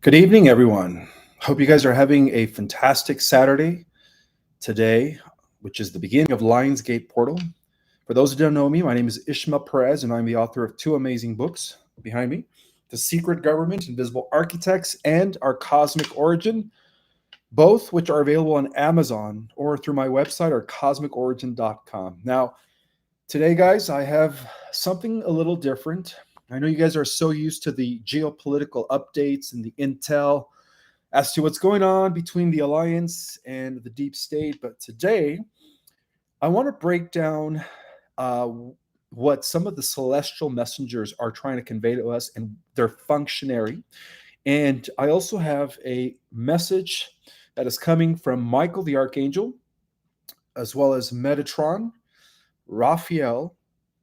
Good evening, everyone. Hope you guys are having a fantastic Saturday today, which is the beginning of Lionsgate Portal. For those who don't know me, my name is Ishmael Perez, and I'm the author of two amazing books behind me, The Secret Government, Invisible Architects, and Our Cosmic Origin, both which are available on Amazon or through my website, ourcosmicorigin.com. Now, today, guys, I have something a little different. I know you guys are so used to the geopolitical updates and the intel as to what's going on between the Alliance and the deep state, but today I want to break down what some of the celestial messengers are trying to convey to us and their functionary. And I also have a message that is coming from Michael the Archangel, as well as Metatron, Raphael,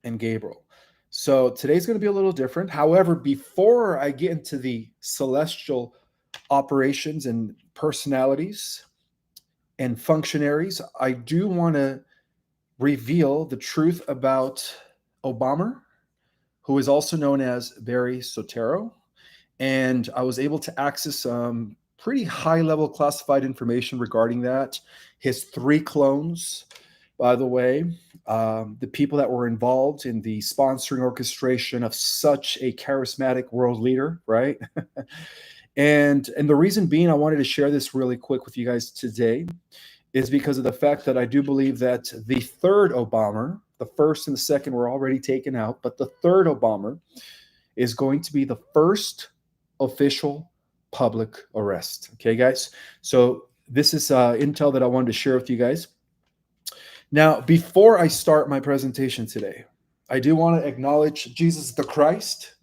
and Gabriel. So today's going to be a little different. However, before I get into the celestial operations and personalities and functionaries, I do want to reveal the truth about Obama, who is also known as Barry Soetoro. And I was able to access some pretty high-level classified information regarding that. His three clones, by the way, the people that were involved in the sponsoring orchestration of such a charismatic world leader, right? and the reason being I wanted to share this really quick with you guys today is because of the fact that I do believe that the third Obama, the first and the second were already taken out, but the third Obama is going to be the first official public arrest. Okay, guys? So this is intel that I wanted to share with you guys. Now, before I start my presentation today, I do want to acknowledge Jesus the Christ,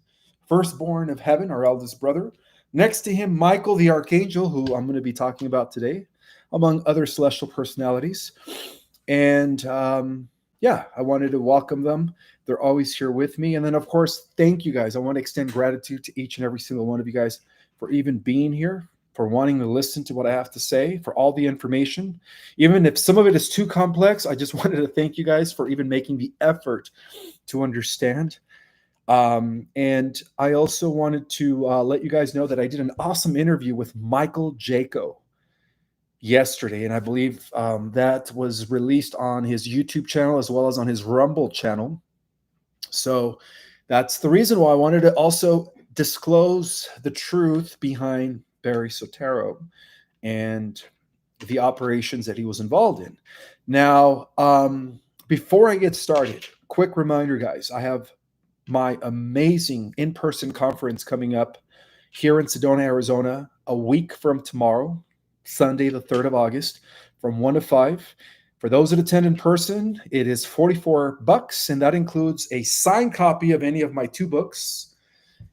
firstborn of heaven, our eldest brother. Next to him, Michael the Archangel, who I'm going to be talking about today, among other celestial personalities. And yeah, I wanted to welcome them. They're always here with me. And then, of course, thank you guys. I want to extend gratitude to each and every single one of you guys for even being here, for wanting to listen to what I have to say, for all the information. Even if some of it is too complex, I just wanted to thank you guys for even making the effort to understand. And I also wanted to let you guys know that I did an awesome interview with Michael Jaco yesterday, and I believe that was released on his YouTube channel as well as on his Rumble channel. So that's the reason why I wanted to also disclose the truth behind Barry Soetoro and the operations that he was involved in. Now, before I get started, quick reminder, guys, I have my amazing in-person conference coming up here in Sedona, Arizona, a week from tomorrow, Sunday, the 3rd of August, from 1 to 5. For those that attend in person, it is $44, and that includes a signed copy of any of my two books,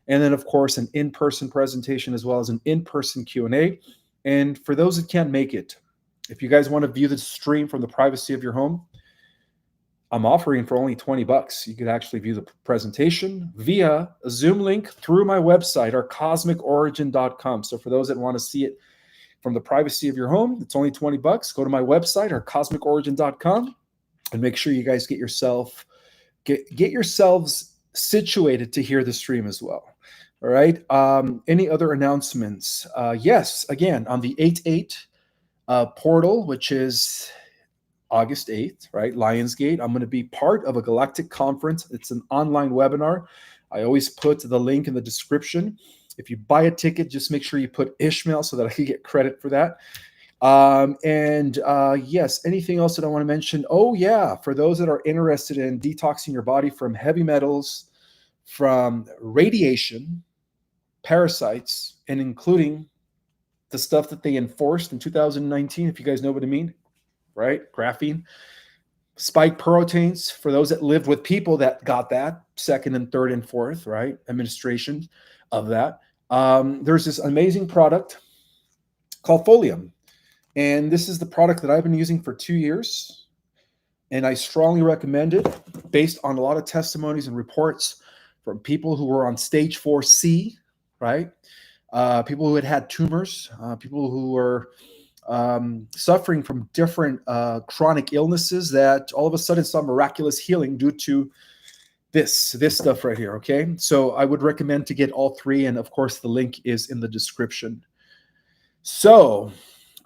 and then, of course, an in-person presentation as well as an in-person Q&A. And for those that can't make it, if you guys want to view the stream from the privacy of your home, I'm offering for only $20. You could actually view the presentation via a Zoom link through my website, ourcosmicorigin.com. So for those that want to see it from the privacy of your home, it's only $20. Go to my website, ourcosmicorigin.com, and make sure you guys get yourselves situated to hear the stream as well. All right. Any other announcements? Yes, again, on the 8/8 portal, which is August 8th, right? Lionsgate. I'm going to be part of a Galactic conference. It's an online webinar. I always put the link in the description. If you buy a ticket, just make sure you put Ishmael so that I can get credit for that. Yes, anything else that I want to mention? Oh, yeah, for those that are interested in detoxing your body from heavy metals, from radiation, parasites, and including the stuff that they enforced in 2019, if you guys know what I mean, right? Graphene, spike proteins, for those that lived with people that got that, second and third and fourth, right? Administration of that. There's this amazing product called Folium. And this is the product that I've been using for 2 years. And I strongly recommend it based on a lot of testimonies and reports from people who were on stage 4C, right? People who had tumors, people who were suffering from different chronic illnesses that all of a sudden saw miraculous healing due to this stuff right here. Okay, so I would recommend to get all three, and of course the link is in the description. So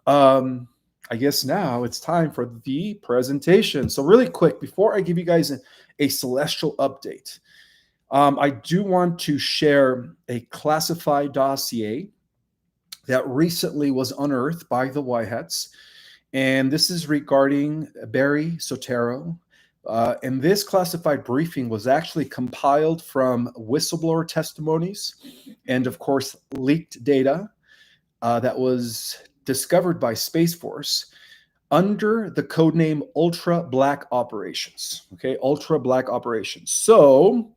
I guess now it's time for the presentation. So really quick, before I give you guys a celestial update, I do want to share a classified dossier that recently was unearthed by the White Hats. And this is regarding Barry Soetoro. And this classified briefing was actually compiled from whistleblower testimonies and, of course, leaked data that was discovered by Space Force under the codename Ultra Black Operations. Okay, Ultra Black Operations. So,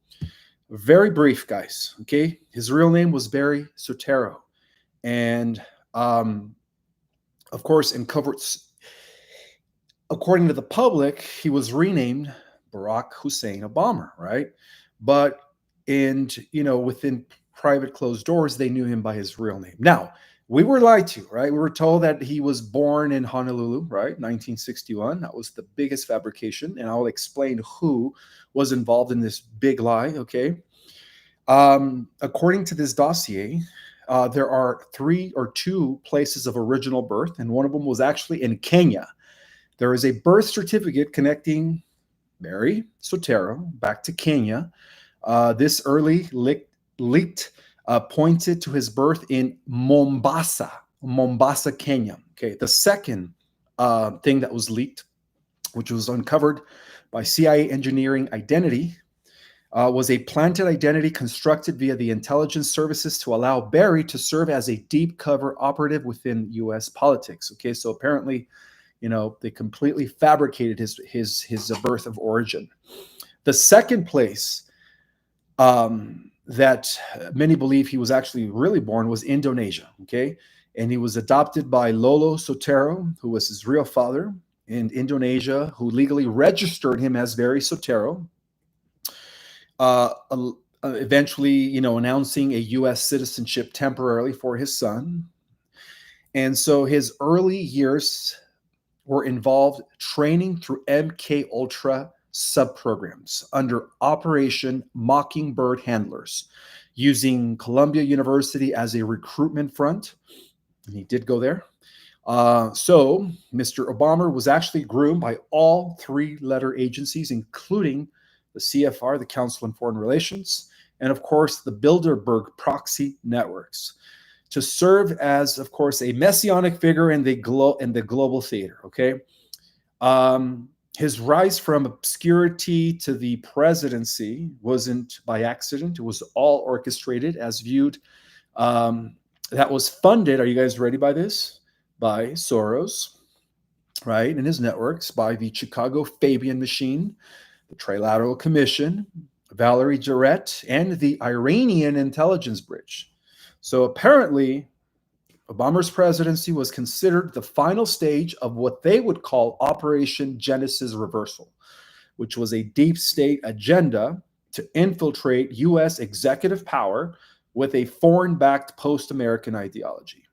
very brief, guys. Okay, his real name was Barry Soetoro. And of course, in coverts, according to the public, he was renamed Barack Hussein Obama, right? But within private closed doors, they knew him by his real name. Now, we were lied to, right? We were told that he was born in Honolulu, right? 1961. That was the biggest fabrication. And I'll explain who was involved in this big lie, okay? According to this dossier, there are 3 or 2 places of original birth, and one of them was actually in Kenya. There is a birth certificate connecting Barry Soetoro back to Kenya. This early leaked pointed to his birth in Mombasa, Kenya. Okay, the second thing that was leaked, which was uncovered by CIA Engineering Identity, was a planted identity constructed via the intelligence services to allow Barry to serve as a deep cover operative within U.S. politics. Okay, so apparently, they completely fabricated his birth of origin. The second place that many believe he was actually really born was Indonesia. Okay, and he was adopted by Lolo Soetoro, who was his real father in Indonesia, who legally registered him as Barry Soetoro. Eventually, announcing a U.S. citizenship temporarily for his son. And so his early years were involved training through MK Ultra subprograms under Operation Mockingbird Handlers, using Columbia University as a recruitment front. And he did go there. So Mr. Obama was actually groomed by all 3-letter agencies, including the CFR, the Council on Foreign Relations, and of course the Bilderberg proxy networks, to serve as, of course, a messianic figure in the global theater. Okay, his rise from obscurity to the presidency wasn't by accident; it was all orchestrated, as viewed. That was funded. Are you guys ready by this? By Soros, right, and his networks, by the Chicago Fabian machine, the Trilateral Commission, Valerie Jarrett, and the Iranian intelligence bridge. So apparently, Obama's presidency was considered the final stage of what they would call Operation Genesis Reversal, which was a deep state agenda to infiltrate U.S. executive power with a foreign-backed post-American ideology.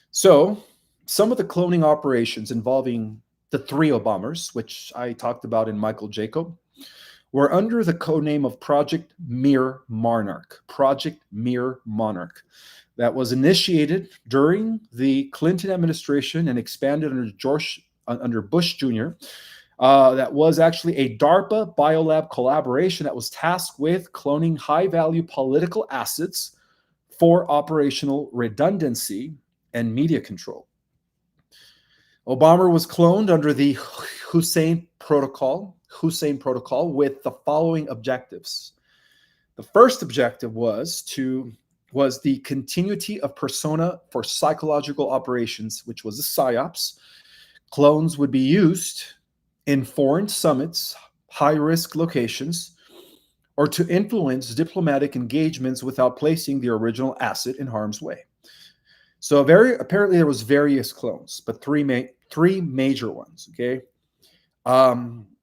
So some of the cloning operations involving the 3 Obamas, which I talked about in Michael Jacob, were under the codename of Project Mere Monarch. Project Mere Monarch. That was initiated during the Clinton administration and expanded under Bush Jr. That was actually a DARPA biolab collaboration that was tasked with cloning high-value political assets for operational redundancy and media control. Obama was cloned under the Hussein Protocol with the following objectives. The first objective was the continuity of persona for psychological operations, which was a PSYOPs. Clones would be used in foreign summits, high-risk locations, or to influence diplomatic engagements without placing the original asset in harm's way. So apparently there was various clones, but three major ones, okay?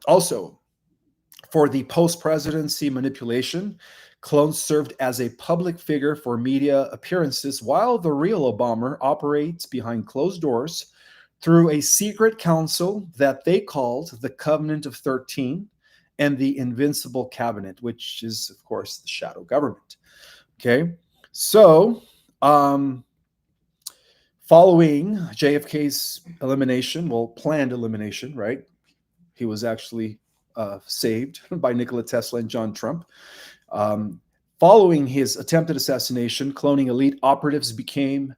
Also, for the post-presidency manipulation, clones served as a public figure for media appearances, while the real Obama operates behind closed doors through a secret council that they called the Covenant of 13, and the Invincible Cabinet, which is, of course, the shadow government. Okay, so following JFK's elimination, well, planned elimination, right? He was actually saved by Nikola Tesla and John Trump. Following his attempted assassination, cloning elite operatives became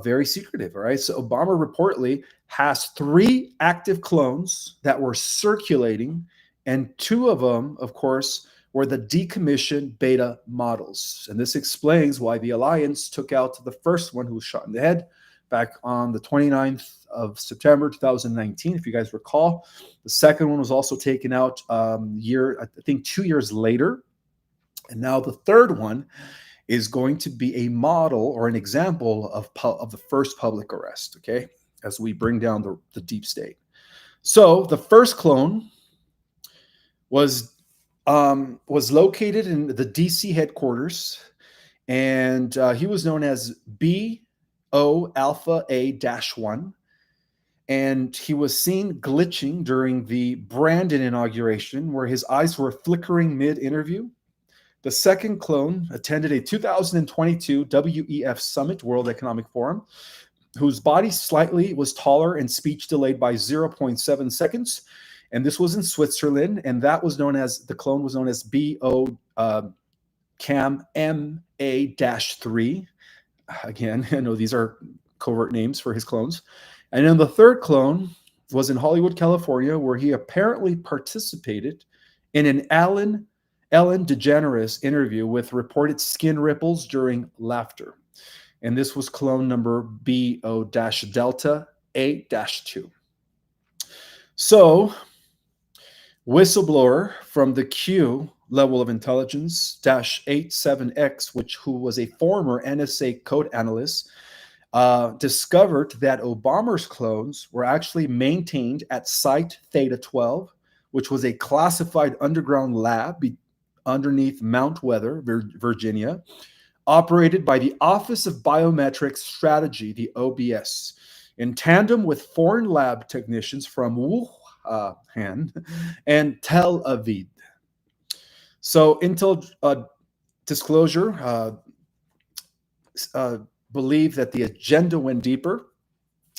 very secretive, all right? So Obama reportedly has 3 active clones that were circulating, and 2 of them, of course, were the decommissioned beta models. And this explains why the Alliance took out the first one who was shot in the head back on the 29th of September 2019, if you guys recall. The second one was also taken out I think 2 years later. And now the third one is going to be a model or an example of the first public arrest, okay, as we bring down the deep state. So the first clone was located in the DC headquarters, and he was known as BO Alpha A-1, and he was seen glitching during the Brandon inauguration, where his eyes were flickering mid-interview. The second clone attended a 2022 WEF Summit, World Economic Forum, whose body slightly was taller and speech delayed by 0.7 seconds. And this was in Switzerland, and the clone was known as BO Cam MA-3. Again, I know these are covert names for his clones. And then the third clone was in Hollywood, California, where he apparently participated in an Ellen DeGeneres interview with reported skin ripples during laughter. And this was clone number BO-Delta A-2. So, whistleblower from the Q level of intelligence -87X, who was a former NSA code analyst, discovered that Obama's clones were actually maintained at Site Theta 12, which was a classified underground lab underneath Mount Weather, Virginia, operated by the Office of Biometric Strategy, the OBS, in tandem with foreign lab technicians from Wuhan and Tel Aviv. So Intel disclosure believed that the agenda went deeper.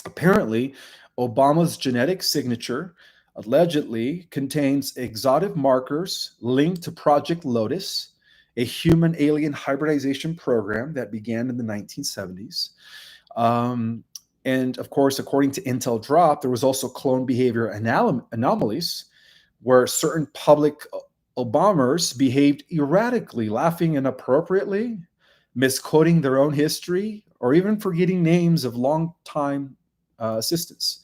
Apparently, Obama's genetic signature allegedly contains exotic markers linked to Project Lotus, a human-alien hybridization program that began in the 1970s. And of course, according to Intel Drop, there was also clone behavior anomalies where certain public Obamers behaved erratically, laughing inappropriately, misquoting their own history, or even forgetting names of longtime assistants.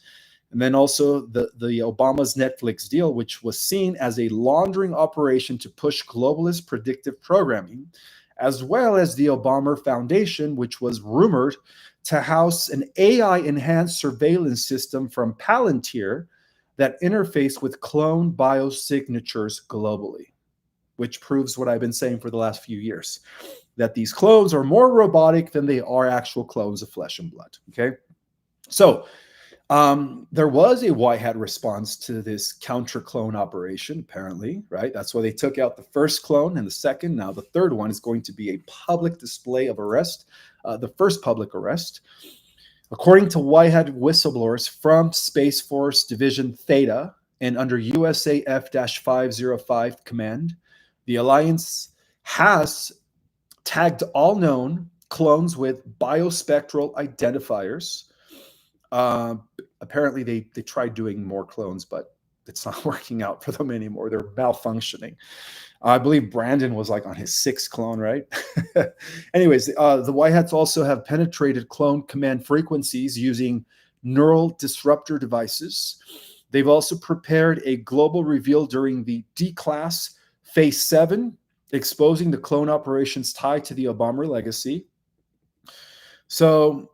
And then also the Obama's Netflix deal, which was seen as a laundering operation to push globalist predictive programming, as well as the Obama Foundation, which was rumored to house an AI-enhanced surveillance system from Palantir that interfaced with clone biosignatures globally, which proves what I've been saying for the last few years, that these clones are more robotic than they are actual clones of flesh and blood, okay? So there was a white hat response to this counter clone operation, apparently, right? That's why they took out the first clone and the second. Now the third one is going to be a public display of arrest, the first public arrest. According to white hat whistleblowers from Space Force Division Theta and under USAF-505 command, the Alliance has tagged all known clones with biospectral identifiers. Apparently they tried doing more clones, but it's not working out for them anymore. They're malfunctioning. I believe Brandon was like on his 6th clone, right? Anyways, the White Hats also have penetrated clone command frequencies using neural disruptor devices. They've also prepared a global reveal during the D-Class Phase 7, exposing the clone operations tied to the Obama legacy. So,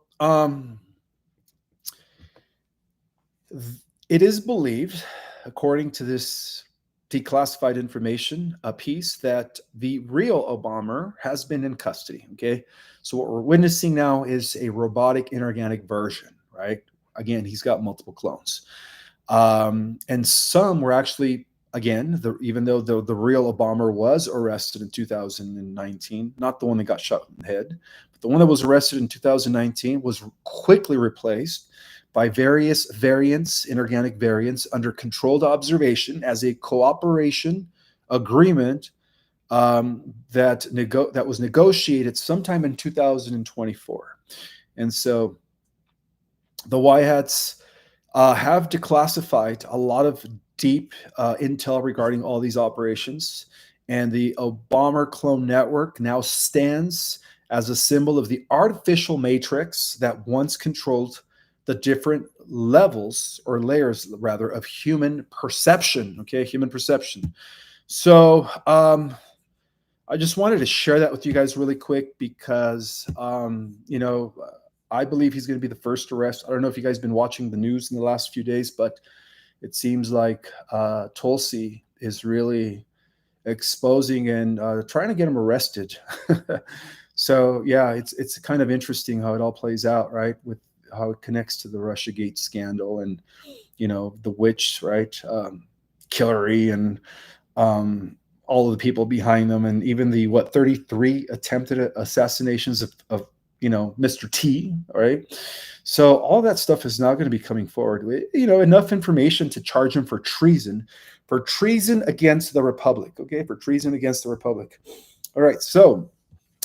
it is believed, according to this declassified information, a piece, that the real Obama has been in custody, okay? So what we're witnessing now is a robotic inorganic version, right? Again, he's got multiple clones. And some were actually Again, even though the real Obama was arrested in 2019, not the one that got shot in the head, but the one that was arrested in 2019 was quickly replaced by various variants, inorganic variants, under controlled observation as a cooperation agreement that was negotiated sometime in 2024. And so the White Hats have declassified a lot of deep intel regarding all these operations. And the Obama clone network now stands as a symbol of the artificial matrix that once controlled the different levels or layers, rather, of human perception. Okay, human perception. So I just wanted to share that with you guys really quick because, I believe he's going to be the first arrest. I don't know if you guys have been watching the news in the last few days, but it seems like Tulsi is really exposing and trying to get him arrested. So yeah, it's kind of interesting how it all plays out, right? With how it connects to the Russiagate scandal and the witch, right? Hillary and all of the people behind them, and even the 33 attempted assassinations of Mr. T, right? So all that stuff is now going to be coming forward. Enough information to charge him for treason against the Republic. Okay, for treason against the Republic. All right, so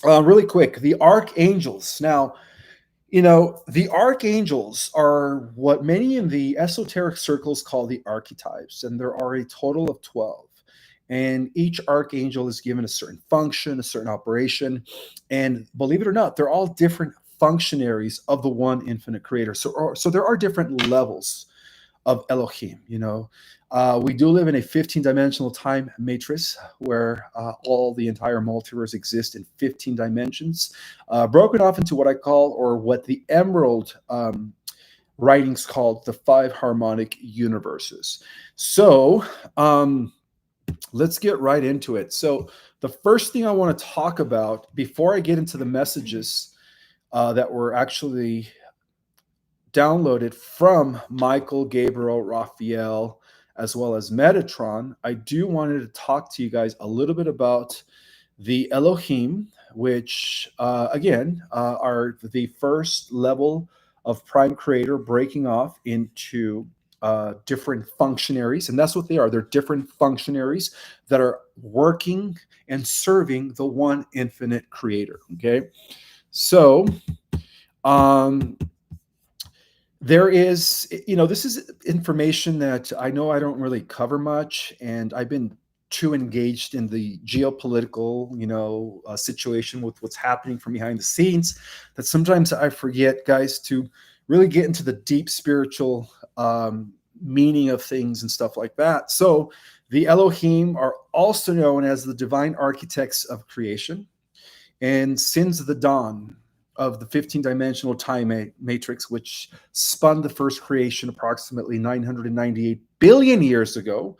really quick, the Archangels. Now, the Archangels are what many in the esoteric circles call the archetypes, and there are a total of 12. And each archangel is given a certain function, a certain operation. And believe it or not, they're all different functionaries of the one infinite creator. So there are different levels of Elohim. We do live in a 15-dimensional time matrix where all the entire multiverse exists in 15 dimensions, broken off into what I call, or what the Emerald writings called, the 5 harmonic universes. So let's get right into it. So the first thing I want to talk about before I get into the messages that were actually downloaded from Michael, Gabriel, Raphael, as well as Metatron, I do wanted to talk to you guys a little bit about the Elohim, which again are the first level of prime creator breaking off into different functionaries. And that's what they are. They're different functionaries that are working and serving the one infinite creator. Okay. So there is, this is information that I know I don't really cover much, and I've been too engaged in the geopolitical, situation with what's happening from behind the scenes that sometimes I forget, guys, to really get into the deep spiritual meaning of things and stuff like that. So the Elohim are also known as the divine architects of creation. And since the dawn of the 15-dimensional time matrix, which spun the first creation approximately 998 billion years ago,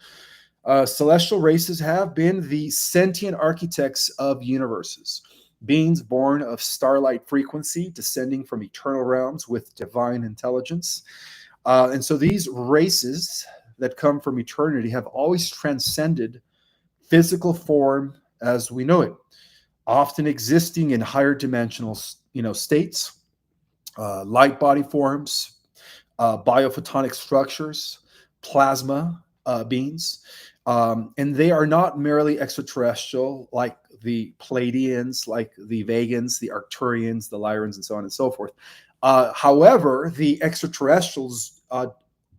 celestial races have been the sentient architects of universes, beings born of starlight frequency, descending from eternal realms with divine intelligence. And so these races that come from eternity have always transcended physical form as we know it, often existing in higher dimensional states, light body forms, biophotonic structures, plasma beings. And they are not merely extraterrestrial like the Pleiadians, like the Vegans, the Arcturians, the Lyrians, and so on and so forth. However, the extraterrestrials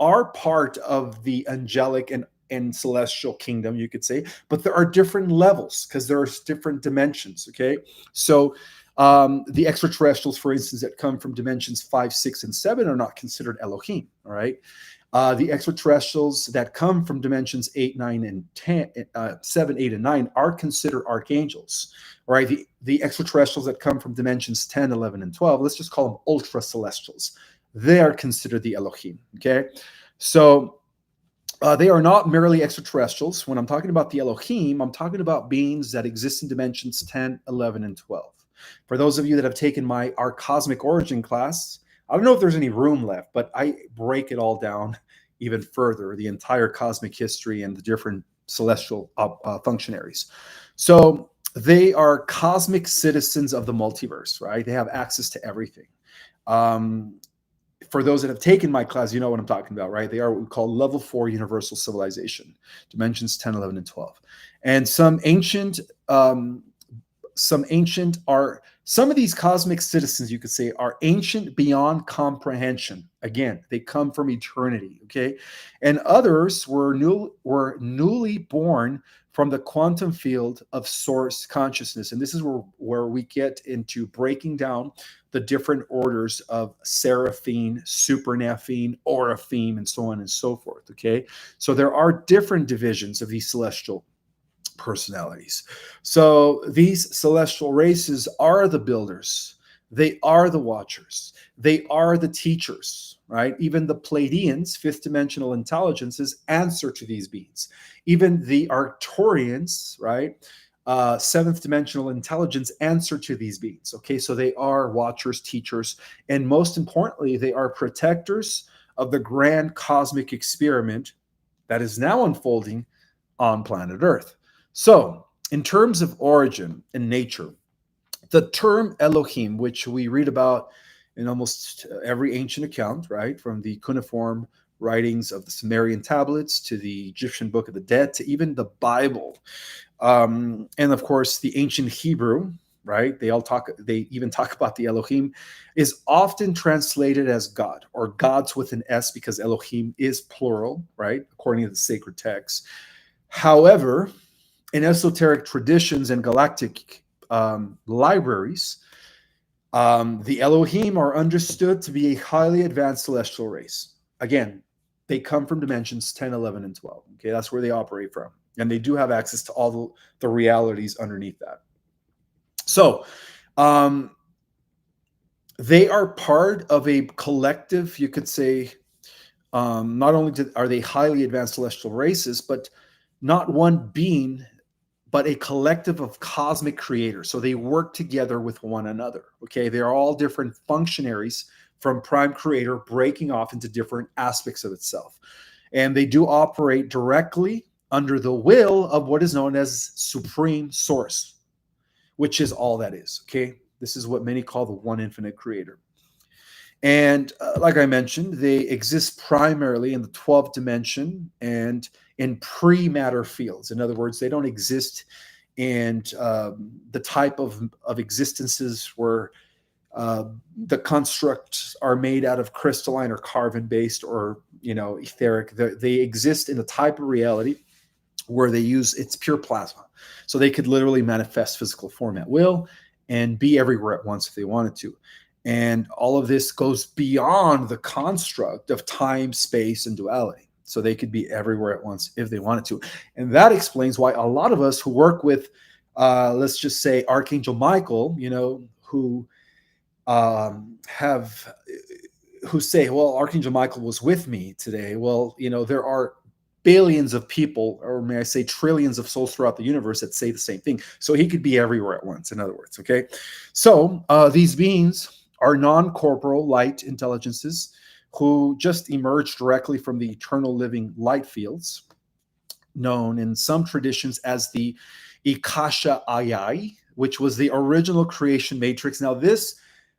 are part of the angelic and celestial kingdom, you could say, but there are different levels because there are different dimensions. Okay, so the extraterrestrials, for instance, that come from dimensions 5, 6, and 7 are not considered Elohim. All right. The extraterrestrials that come from dimensions 8, 9, and 10, 7, 8, and 9 are considered archangels. All right. The extraterrestrials that come from dimensions 10, 11, and 12, let's just call them ultra celestials. They are considered the Elohim. Okay. So they are not merely extraterrestrials. When I'm talking about the Elohim, I'm talking about beings that exist in dimensions 10, 11, and 12. For those of you that have taken our cosmic origin class, I don't know if there's any room left, but I break it all down even further, the entire cosmic history and the different celestial functionaries. So they are cosmic citizens of the multiverse, right? They have access to everything. For those that have taken my class, you know what I'm talking about, right? They are what we call level 4 universal civilization, dimensions 10, 11, and 12. And some of these cosmic citizens, you could say, are ancient beyond comprehension. Again, they come from eternity, okay? And others were newly born from the quantum field of source consciousness. And this is where we get into breaking down the different orders of seraphim, supernaphine, oraphim, and so on and so forth, okay? So there are different divisions of these celestial personalities. So these celestial races are the builders. They are the watchers. They are the teachers, right? Even the Pleiadians, fifth dimensional intelligences, answer to these beings. Even the Arcturians, right? Seventh dimensional intelligence answer to these beings. Okay, so they are watchers, teachers, and most importantly, they are protectors of the grand cosmic experiment that is now unfolding on planet Earth. So, in terms of origin and nature, the term Elohim, which we read about in almost every ancient account, right, from the cuneiform writings of the Sumerian tablets to the Egyptian Book of the Dead to even the Bible, and of course the ancient Hebrew, right? They even talk about the Elohim, is often translated as God or gods with an S because Elohim is plural, right, according to the sacred texts. However, in esoteric traditions and galactic libraries, the Elohim are understood to be a highly advanced celestial race. Again, they come from dimensions 10, 11, and 12. Okay, that's where they operate from. And they do have access to all the realities underneath that. So they are part of a collective, you could say, not only are they highly advanced celestial races, but not one being, but a collective of cosmic creators. So they work together with one another. Okay, they are all different functionaries from Prime Creator, breaking off into different aspects of itself. And they do operate directly under the will of what is known as Supreme Source, which is all that is. Okay, this is what many call the one infinite creator. And like I mentioned, they exist primarily in the 12th dimension and in pre-matter fields. In other words, they don't exist in the type of existences where the constructs are made out of crystalline or carbon-based or etheric. They exist in a type of reality where it's pure plasma. So they could literally manifest physical form at will and be everywhere at once if they wanted to. And all of this goes beyond the construct of time, space, and duality. So they could be everywhere at once if they wanted to. And that explains why a lot of us who work with, let's just say, Archangel Michael, who say, well, Archangel Michael was with me today. Well, there are billions of people, or may I say trillions of souls throughout the universe that say the same thing. So he could be everywhere at once, in other words, okay? So these beings are non-corporal light intelligences who just emerged directly from the eternal living light fields, known in some traditions as the Ikasha Ayai, which was the original creation matrix. Now, this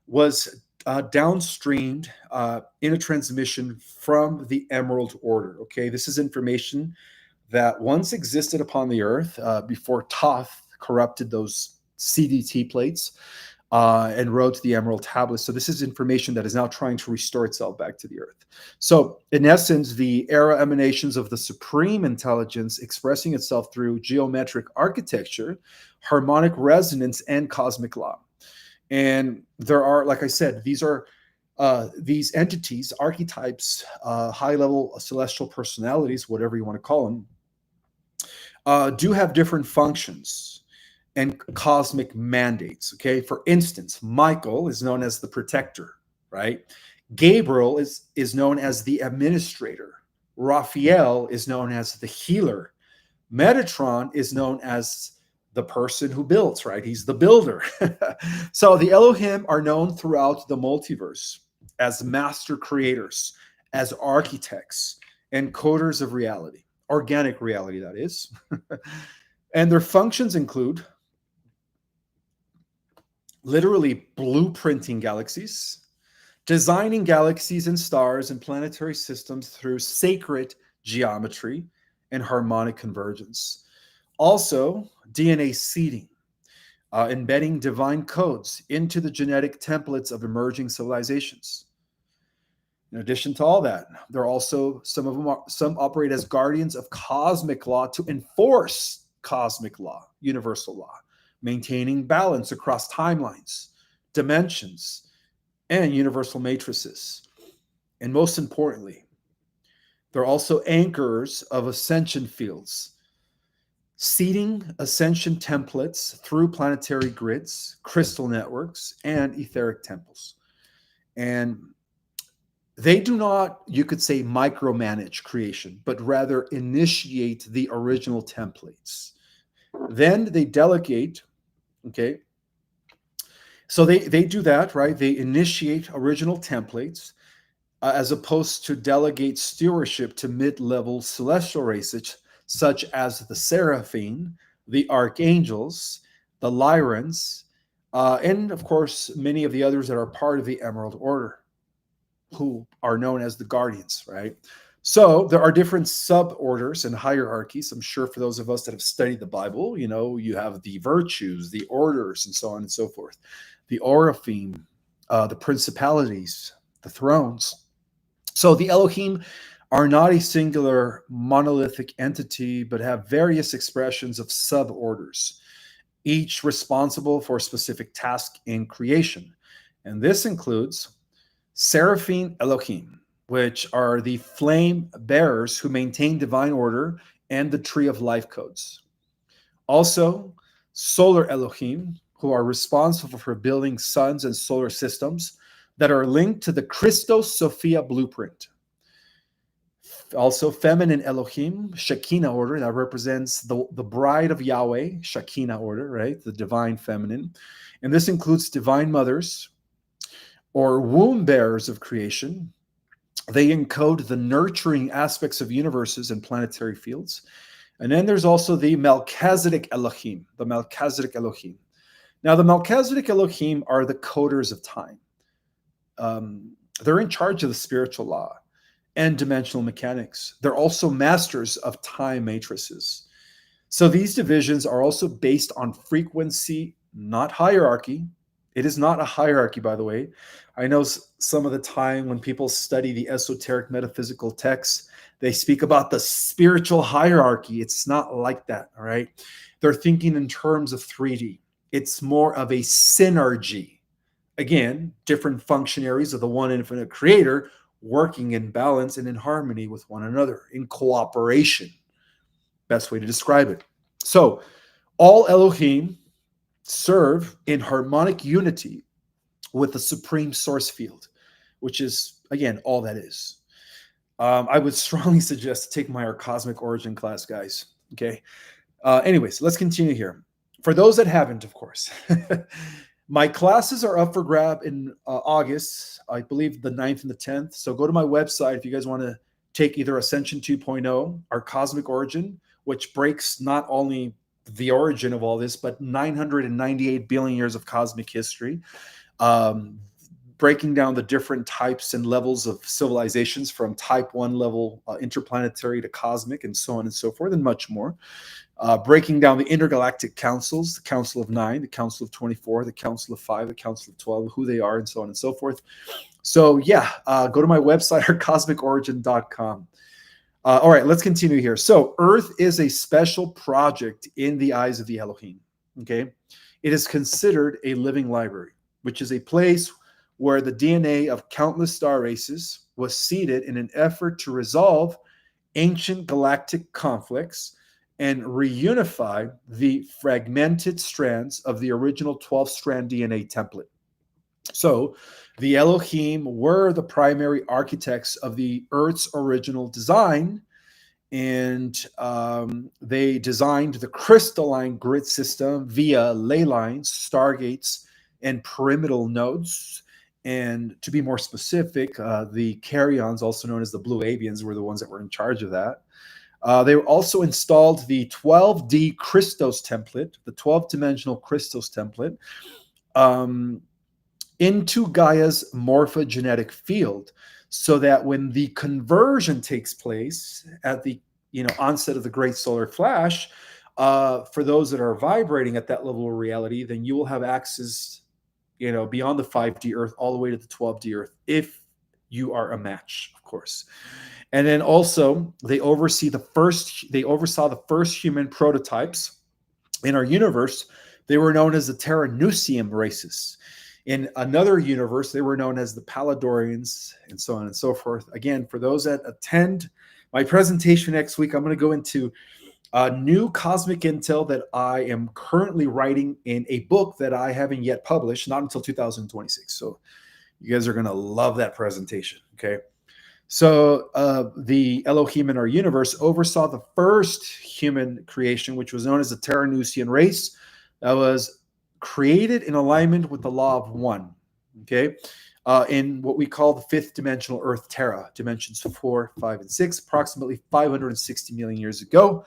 was downstreamed in a transmission from the Emerald Order. Okay, this is information that once existed upon the Earth before Thoth corrupted those CDT plates and wrote the Emerald Tablets. So this is information that is now trying to restore itself back to the Earth. So in essence, the era emanations of the supreme intelligence expressing itself through geometric architecture, harmonic resonance, and cosmic law. And there are, like I said, these are these entities, archetypes, high-level celestial personalities, whatever you want to call them, do have different functions and cosmic mandates. Okay, for instance, Michael is known as the protector, right? Gabriel is known as the administrator. Raphael is known as the healer. Metatron is known as the person who builds, right? He's the builder. So the Elohim are known throughout the multiverse as master creators, as architects, and coders of reality. organic reality, that is. And their functions include literally blueprinting galaxies, designing galaxies and stars and planetary systems through sacred geometry and harmonic convergence. Also, DNA seeding, embedding divine codes into the genetic templates of emerging civilizations. In addition to all that, there are also some operate as guardians of cosmic law to enforce cosmic law, universal law, maintaining balance across timelines, dimensions, and universal matrices. And most importantly, they're also anchors of ascension fields, seeding ascension templates through planetary grids, crystal networks, and etheric temples. And they do not, you could say, micromanage creation, but rather initiate the original templates. Then they delegate, okay? So they do that, right? They initiate original templates as opposed to delegate stewardship to mid-level celestial races such as the Seraphim, the Archangels, the Lyrians, and of course, many of the others that are part of the Emerald Order, who are known as the Guardians, right? So there are different sub-orders and hierarchies. I'm sure for those of us that have studied the Bible, you know, you have the virtues, the orders, and so on and so forth. The Oraphim, the principalities, the thrones. So the Elohim are not a singular monolithic entity, but have various expressions of sub-orders, each responsible for a specific task in creation. And this includes Seraphim Elohim, which are the flame bearers who maintain divine order and the tree of life codes. Also, solar Elohim, who are responsible for building suns and solar systems that are linked to the Christos Sophia blueprint. Also, feminine Elohim, Shekinah order, that represents the bride of Yahweh, Shekinah order, right? The divine feminine. And this includes divine mothers or womb bearers of creation. They encode the nurturing aspects of universes and planetary fields. And then there's also the Melchizedek Elohim, the Melchizedek Elohim. Now, the Melchizedek Elohim are the coders of time. They're in charge of the spiritual law and dimensional mechanics. They're also masters of time matrices. So these divisions are also based on frequency, not hierarchy. It is not a hierarchy, by the way. I know some of the time when people study the esoteric metaphysical texts, they speak about the spiritual hierarchy. It's not like that, all right? They're thinking in terms of 3D. It's more of a synergy. Again, different functionaries of the one infinite creator working in balance and in harmony with one another, in cooperation. Best way to describe it. So, all Elohim serve in harmonic unity with the supreme source field, which is, again, all that is. I would strongly suggest to take my cosmic origin class, guys. Okay. Anyways, let's continue here. For those that haven't, of course, my classes are up for grab in August, I believe the 9th and the 10th. So go to my website if you guys want to take either Ascension 2.0 or Cosmic Origin, which breaks not only the origin of all this, but 998 billion years of cosmic history, breaking down the different types and levels of civilizations from type 1 level interplanetary to cosmic and so on and so forth and much more. Breaking down the intergalactic councils, the Council of 9, the Council of 24, the Council of 5, the Council of 12, who they are and so on and so forth. So yeah, go to my website or cosmicorigin.com. All right, let's continue here. So Earth is a special project in the eyes of the Elohim, okay? It is considered a living library, which is a place where the DNA of countless star races was seeded in an effort to resolve ancient galactic conflicts and reunify the fragmented strands of the original 12-strand DNA template. So the Elohim were the primary architects of the Earth's original design, and they designed the crystalline grid system via ley lines, stargates, and pyramidal nodes. And to be more specific, the Karyons, also known as the Blue Avians, were the ones that were in charge of that. They also installed the 12D Christos template, the 12-dimensional Christos template, into Gaia's morphogenetic field, so that when the conversion takes place at the onset of the great solar flash, for those that are vibrating at that level of reality, then you will have access, beyond the 5D Earth all the way to the 12D Earth, if you are a match, of course. And then also they oversaw the first human prototypes in our universe. They were known as the Terranusium races. In another universe, they were known as the Paladorians, and so on and so forth. Again, for those that attend my presentation next week, I'm going to go into new cosmic intel that I am currently writing in a book that I haven't yet published, not until 2026. So you guys are going to love that presentation, okay? So the Elohim in our universe oversaw the first human creation, which was known as the Terranusian race, that was created in alignment with the law of one, okay? In what we call the fifth dimensional Earth Terra, dimensions 4, 5, and 6, approximately 560 million years ago.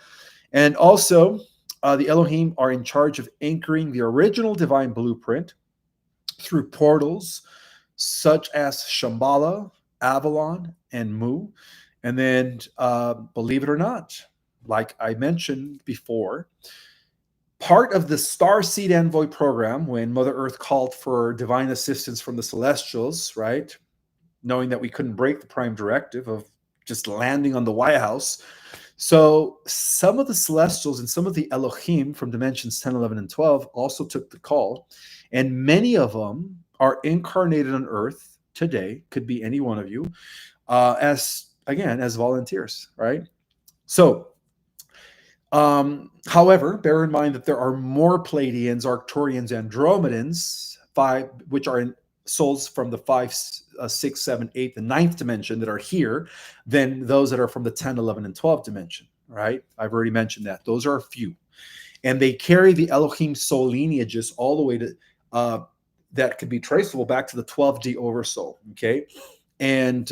And also, the Elohim are in charge of anchoring the original divine blueprint through portals such as Shambhala, Avalon, and Mu. And then, believe it or not, like I mentioned before, part of the Starseed Envoy program, when Mother Earth called for divine assistance from the Celestials, right, knowing that we couldn't break the prime directive of just landing on the White House. So some of the Celestials and some of the Elohim from dimensions 10, 11, and 12 also took the call. And many of them are incarnated on Earth today, could be any one of you, as volunteers, right? So, however, bear in mind that there are more Pleiadians, Arcturians, Andromedans, which are in souls from the 5, 6, 7, 8, and 9th dimension that are here, than those that are from the 10, 11, and 12 dimension, right? I've already mentioned that. Those are a few. And they carry the Elohim soul lineages all the way to, that could be traceable back to the 12D oversoul, okay? And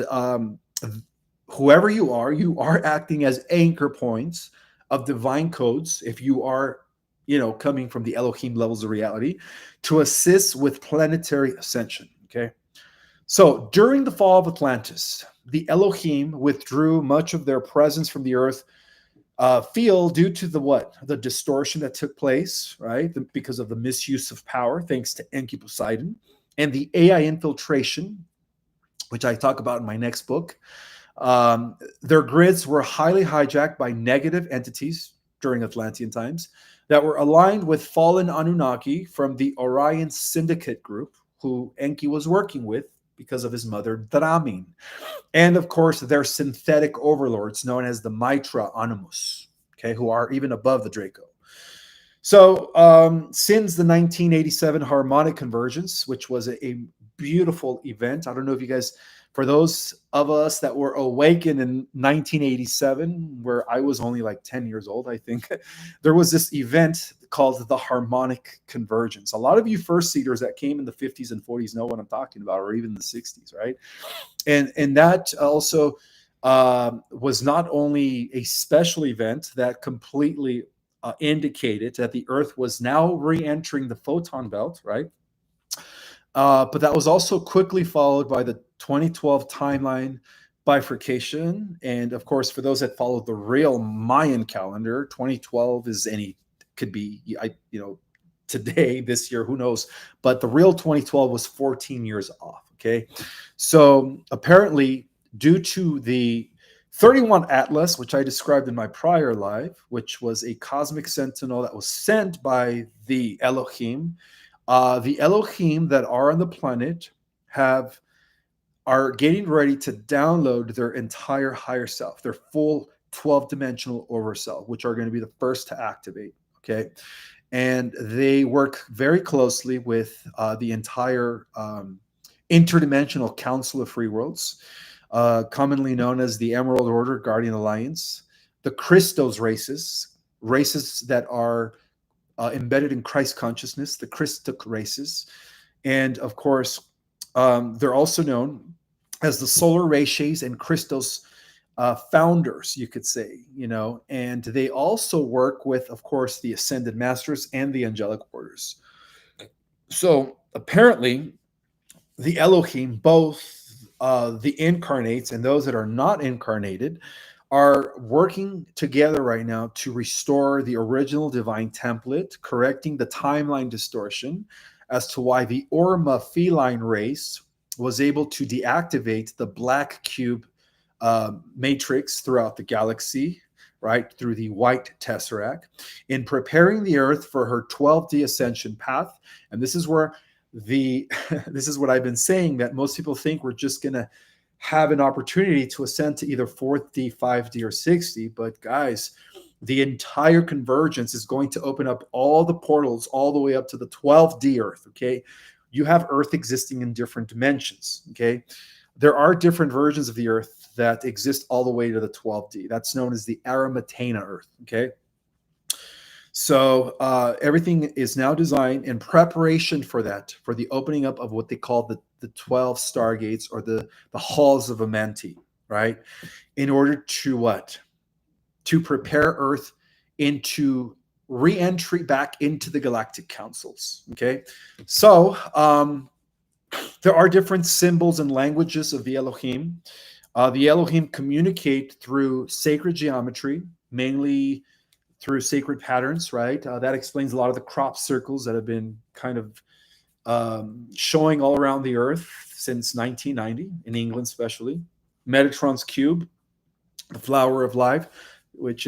whoever you are acting as anchor points of divine codes, if you are, coming from the Elohim levels of reality, to assist with planetary ascension, okay? So during the fall of Atlantis, the Elohim withdrew much of their presence from the Earth field due to the distortion that took place, right? Because of the misuse of power, thanks to Enki Poseidon, and the AI infiltration, which I talk about in my next book. Their grids were highly hijacked by negative entities during Atlantean times that were aligned with fallen Anunnaki from the Orion Syndicate group, who Enki was working with because of his mother, Dramin. And of course, their synthetic overlords known as the Mitra Animus, okay, who are even above the Draco. So since the 1987 harmonic convergence, which was a beautiful event, I don't know if you guys, for those of us that were awakened in 1987, where I was only like 10 years old, I think, there was this event called the harmonic convergence. A lot of you first seeders that came in the 50s and 40s know what I'm talking about, or even the 60s, right? And that also was not only a special event that completely indicated that the Earth was now re-entering the photon belt, right? But that was also quickly followed by the 2012 timeline bifurcation. And of course, for those that follow the real Mayan calendar, 2012 could be, today, this year, who knows? But the real 2012 was 14 years off, okay? So apparently, due to the 31 Atlas, which I described in my prior live, which was a cosmic sentinel that was sent by the Elohim that are on the planet are getting ready to download their entire higher self, their full 12-dimensional overself, which are going to be the first to activate, okay? And they work very closely with the entire interdimensional Council of Free Worlds, commonly known as the Emerald Order Guardian Alliance, the Christos races that are embedded in Christ consciousness, the Christic races. And of course, they're also known as the solar races and Christos founders, you could say, and they also work with, of course, the ascended masters and the angelic orders. So apparently, the Elohim, both the incarnates and those that are not incarnated, are working together right now to restore the original divine template, correcting the timeline distortion as to why the Orma feline race was able to deactivate the black cube matrix throughout the galaxy, right, through the white tesseract, in preparing the Earth for her 12D ascension path. And this is where this is what I've been saying, that most people think we're just going to have an opportunity to ascend to either 4th D, 5D, or 6D. But guys, the entire convergence is going to open up all the portals all the way up to the 12D Earth, okay? You have Earth existing in different dimensions, okay? There are different versions of the Earth that exist all the way to the 12D. That's known as the Aramatena Earth, okay? So everything is now designed in preparation for that, for the opening up of what they call the 12 stargates, or the halls of Amenti, right? In order to what? To prepare Earth into re-entry back into the galactic councils, okay? So there are different symbols and languages of the Elohim. The Elohim communicate through sacred geometry, mainly through sacred patterns, right? That explains a lot of the crop circles that have been kind of showing all around the Earth since 1990, in England especially. Metatron's cube, the flower of life, which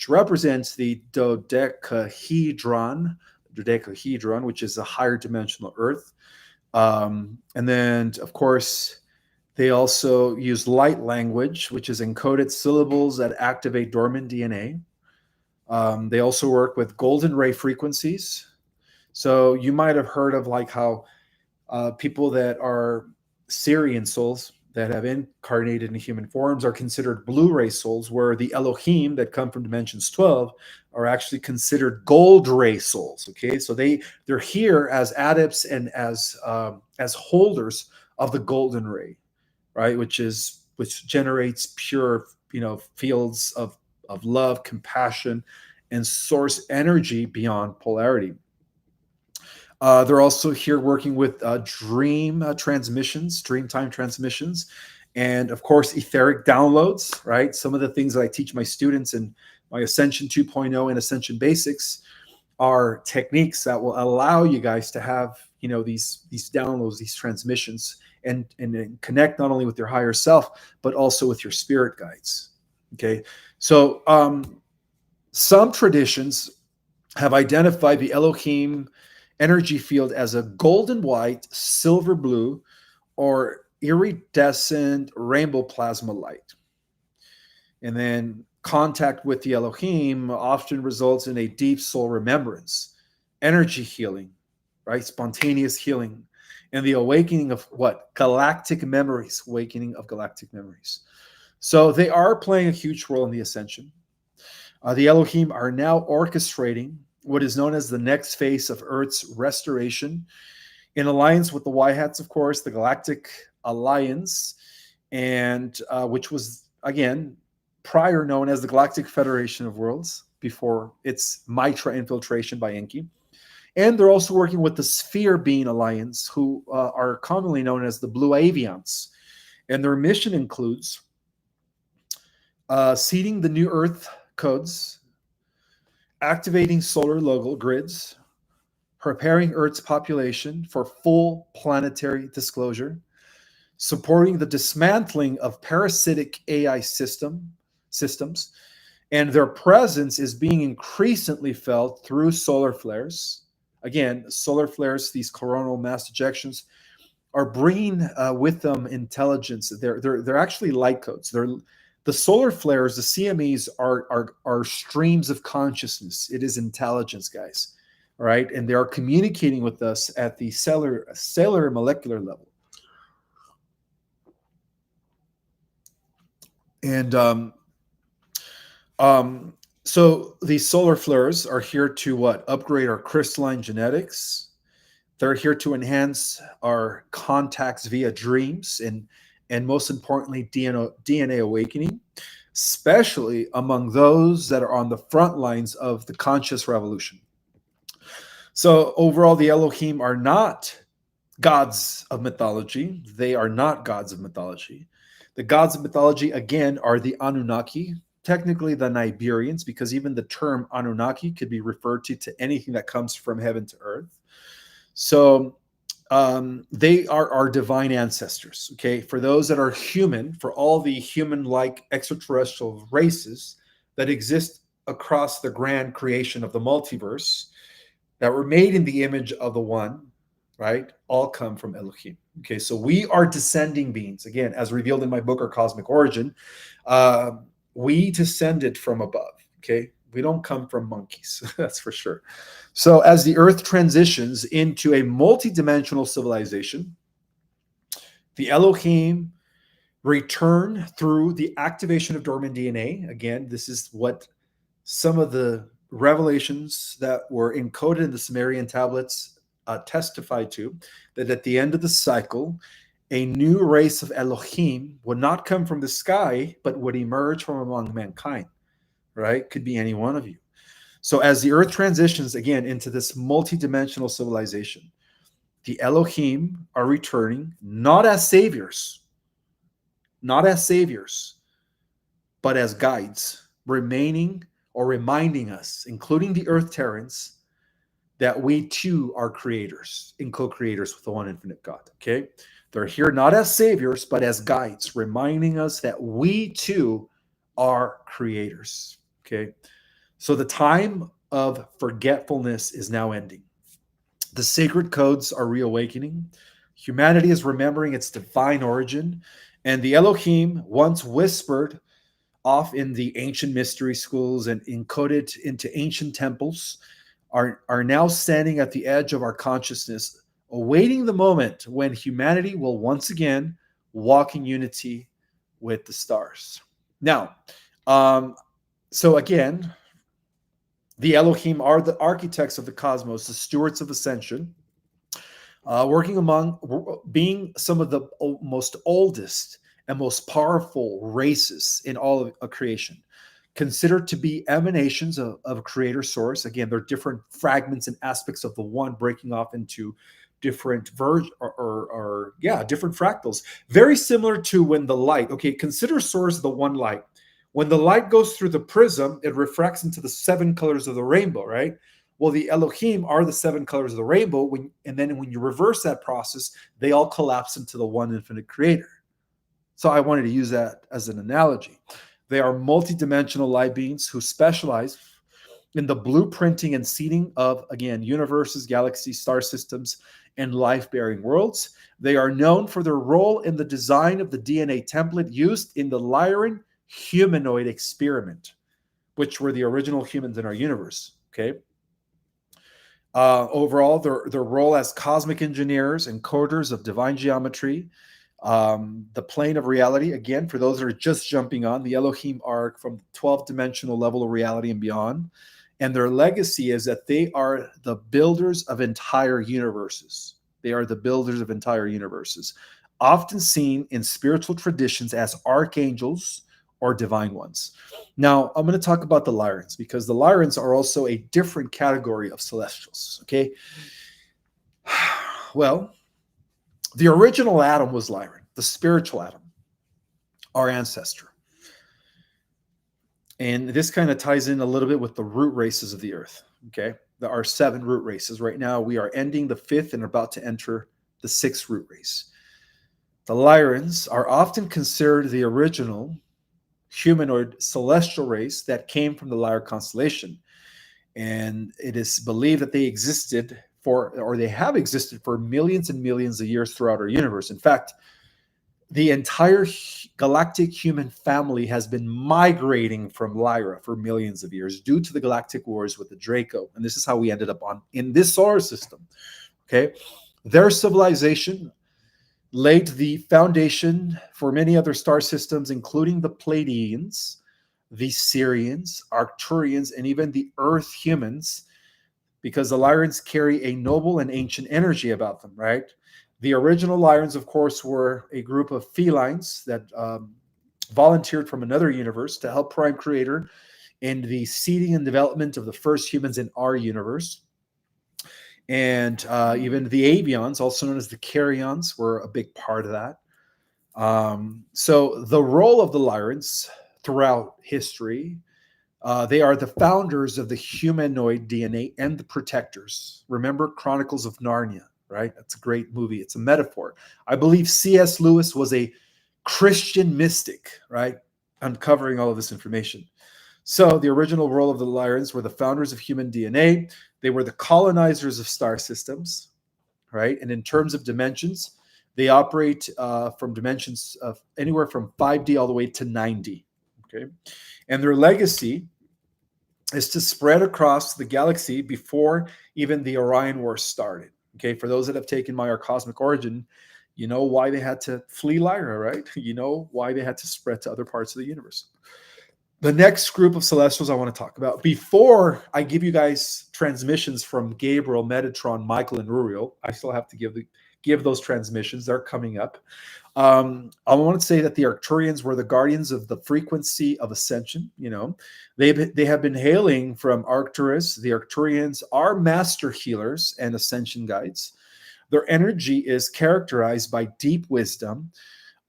represents the dodecahedron, which is a higher dimensional Earth. And then, of course, they also use light language, which is encoded syllables that activate dormant DNA. They also work with golden ray frequencies. So you might have heard of like how people that are Sirian souls that have incarnated in human forms are considered blue ray souls, where the Elohim that come from dimensions 12 are actually considered gold ray souls. Okay, so they're here as adepts and as holders of the golden ray, right? Which generates pure, fields of love, compassion, and source energy beyond polarity. They're also here working with dream transmissions, dreamtime transmissions, and of course, etheric downloads, right? Some of the things that I teach my students in my Ascension 2.0 and Ascension Basics are techniques that will allow you guys to have, these downloads, these transmissions, and connect not only with your higher self, but also with your spirit guides. Okay, so some traditions have identified the Elohim energy field as a golden white, silver blue, or iridescent rainbow plasma light. And then contact with the Elohim often results in a deep soul remembrance, energy healing, right? Spontaneous healing, and the awakening of what? Galactic memories, awakening of galactic memories. So they are playing a huge role in the ascension. The Elohim are now orchestrating what is known as the next phase of Earth's restoration, in alliance with the Y-Hats, of course, the Galactic Alliance, and which was, again, prior known as the Galactic Federation of Worlds, before its Mitra infiltration by Enki. And they're also working with the Sphere Being Alliance, who are commonly known as the Blue Avians. And their mission includes seeding the new Earth codes, activating solar local grids, preparing Earth's population for full planetary disclosure, supporting the dismantling of parasitic AI systems, and their presence is being increasingly felt through solar flares. Again, solar flares, these coronal mass ejections, are bringing with them intelligence. They're actually light codes. The solar flares, the CMEs, are streams of consciousness. It is intelligence, guys. All right, and they are communicating with us at the cellular molecular level. And so these solar flares are here to what? Upgrade our crystalline genetics. They're here to enhance our contacts via dreams and and most importantly, DNA awakening, especially among those that are on the front lines of the conscious revolution. So overall, the Elohim are not gods of mythology. They are not gods of mythology. The gods of mythology, again, are the Anunnaki, technically the Nibirians, because even the term Anunnaki could be referred to anything that comes from heaven to earth. So they are our divine ancestors. Okay, for those that are human, for all the human-like extraterrestrial races that exist across the grand creation of the multiverse, that were made in the image of the one, right? All come from Elohim. Okay, so we are descending beings. Again, as revealed in my book, Our Cosmic Origin, we descended from above. Okay, we don't come from monkeys, that's for sure. So as the Earth transitions into a multidimensional civilization, the Elohim return through the activation of dormant DNA. Again, this is what some of the revelations that were encoded in the Sumerian tablets testify to, that at the end of the cycle, a new race of Elohim would not come from the sky, but would emerge from among mankind, right? Could be any one of you. So as the Earth transitions again into this multidimensional civilization, the Elohim are returning not as saviors, but as guides, remaining or reminding us, including the Earth Terrans, that we too are creators and co-creators with the one infinite God. Okay, they're here not as saviors, but as guides, reminding us that we too are creators. Okay, so the time of forgetfulness is now ending. The sacred codes are reawakening. Humanity is remembering its divine origin, and the Elohim, once whispered off in the ancient mystery schools and encoded into ancient temples, are now standing at the edge of our consciousness, awaiting the moment when humanity will once again walk in unity with the stars. Now, so again, the Elohim are the architects of the cosmos, the stewards of Ascension, being some of the most oldest and most powerful races in all of creation, considered to be emanations of creator source. Again, they're different fragments and aspects of the one breaking off into different different fractals. Very similar to when the light, okay, consider source the one light. When the light goes through the prism, it refracts into the 7 colors of the rainbow, right? Well, the Elohim are the 7 colors of the rainbow, and then when you reverse that process, they all collapse into the one infinite creator. So I wanted to use that as an analogy. They are multidimensional light beings who specialize in the blueprinting and seeding of, again, universes, galaxies, star systems, and life-bearing worlds. They are known for their role in the design of the DNA template used in the Lyrian humanoid experiment, which were the original humans in our universe. Okay. Overall, their role as cosmic engineers and coders of divine geometry, the plane of reality. Again, for those that are just jumping on, the Elohim are from the 12-dimensional level of reality and beyond. And their legacy is that they are the builders of entire universes. They are the builders of entire universes, often seen in spiritual traditions as archangels or divine ones. Now, I'm going to talk about the Lyrians, because the Lyrians are also a different category of celestials, okay? Well, the original Adam was Lyrian, the spiritual Adam, our ancestor. And this kind of ties in a little bit with the root races of the earth, okay? There are 7 root races. Right now, we are ending the 5th and about to enter the 6th root race. The Lyrians are often considered the original humanoid celestial race that came from the Lyre constellation. And it is believed that they have existed for millions and millions of years throughout our universe. In fact, the entire galactic human family has been migrating from Lyra for millions of years due to the galactic wars with the Draco. And this is how we ended up in this solar system. Okay. Their civilization laid the foundation for many other star systems, including the Pleiadians, the Sirians, Arcturians, and even the Earth humans, because the Lyrians carry a noble and ancient energy about them, right? The original Lyrians, of course, were a group of felines that volunteered from another universe to help Prime Creator in the seeding and development of the first humans in our universe. And even the avians, also known as the carrions, were a big part of that. So the role of the Lyrians throughout history, they are the founders of the humanoid DNA and the protectors. Remember Chronicles of Narnia, right? That's a great movie. It's a metaphor. I believe C.S. Lewis was a Christian mystic, right? Uncovering all of this information. So the original role of the Lyrians were the founders of human DNA. They were the colonizers of star systems, right? And in terms of dimensions, they operate from dimensions of anywhere from 5D all the way to 9D, okay? And their legacy is to spread across the galaxy before even the Orion War started, okay? For those that have taken my Our Cosmic Origin, you know why they had to flee Lyra, right? You know why they had to spread to other parts of the universe. The next group of celestials I want to talk about, before I give you guys transmissions from Gabriel, Metatron, Michael, and Uriel, I still have to give those transmissions. They're coming up. I want to say that the Arcturians were the guardians of the frequency of ascension. You know, they have been hailing from Arcturus. The Arcturians are master healers and ascension guides. Their energy is characterized by deep wisdom,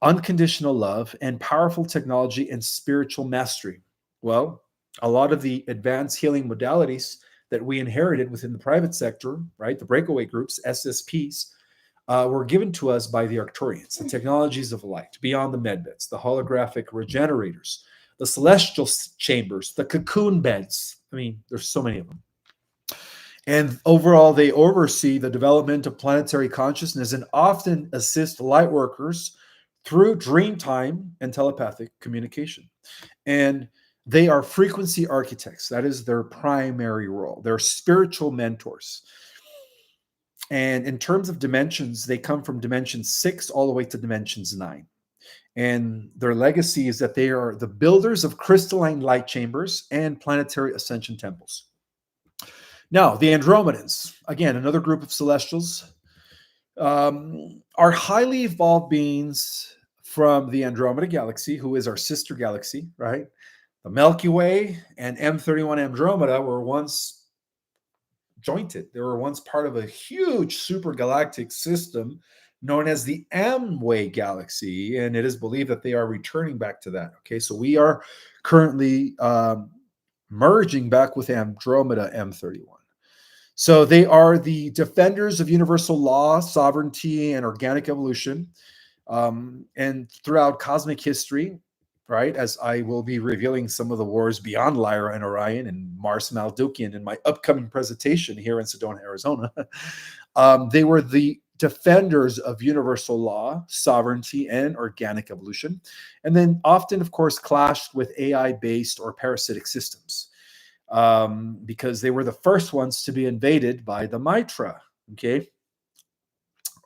unconditional love, and powerful technology and spiritual mastery. Well, a lot of the advanced healing modalities that we inherited within the private sector, right, the breakaway groups, SSPs, were given to us by the Arcturians, the technologies of light, beyond the medbeds, the holographic regenerators, the celestial chambers, the cocoon beds. I mean, there's so many of them. And overall, they oversee the development of planetary consciousness and often assist light workers through dream time and telepathic communication. And they are frequency architects. That is their primary role. They're spiritual mentors. And in terms of dimensions, they come from dimension 6 all the way to dimensions 9. And their legacy is that they are the builders of crystalline light chambers and planetary ascension temples. Now, the Andromedans, again, another group of celestials, are highly evolved beings from the Andromeda galaxy, who is our sister galaxy, right? The Milky Way and M31 Andromeda were once jointed. They were once part of a huge supergalactic system known as the M-Way galaxy, and it is believed that they are returning back to that. Okay, so we are currently merging back with Andromeda M31. So they are the defenders of universal law, sovereignty, and organic evolution. And throughout cosmic history, right, as I will be revealing some of the wars beyond Lyra and Orion and Mars Maldukian in my upcoming presentation here in Sedona, Arizona, they were the defenders of universal law, sovereignty, and organic evolution. And then often, of course, clashed with AI-based or parasitic systems. Because they were the first ones to be invaded by the Mitra, okay?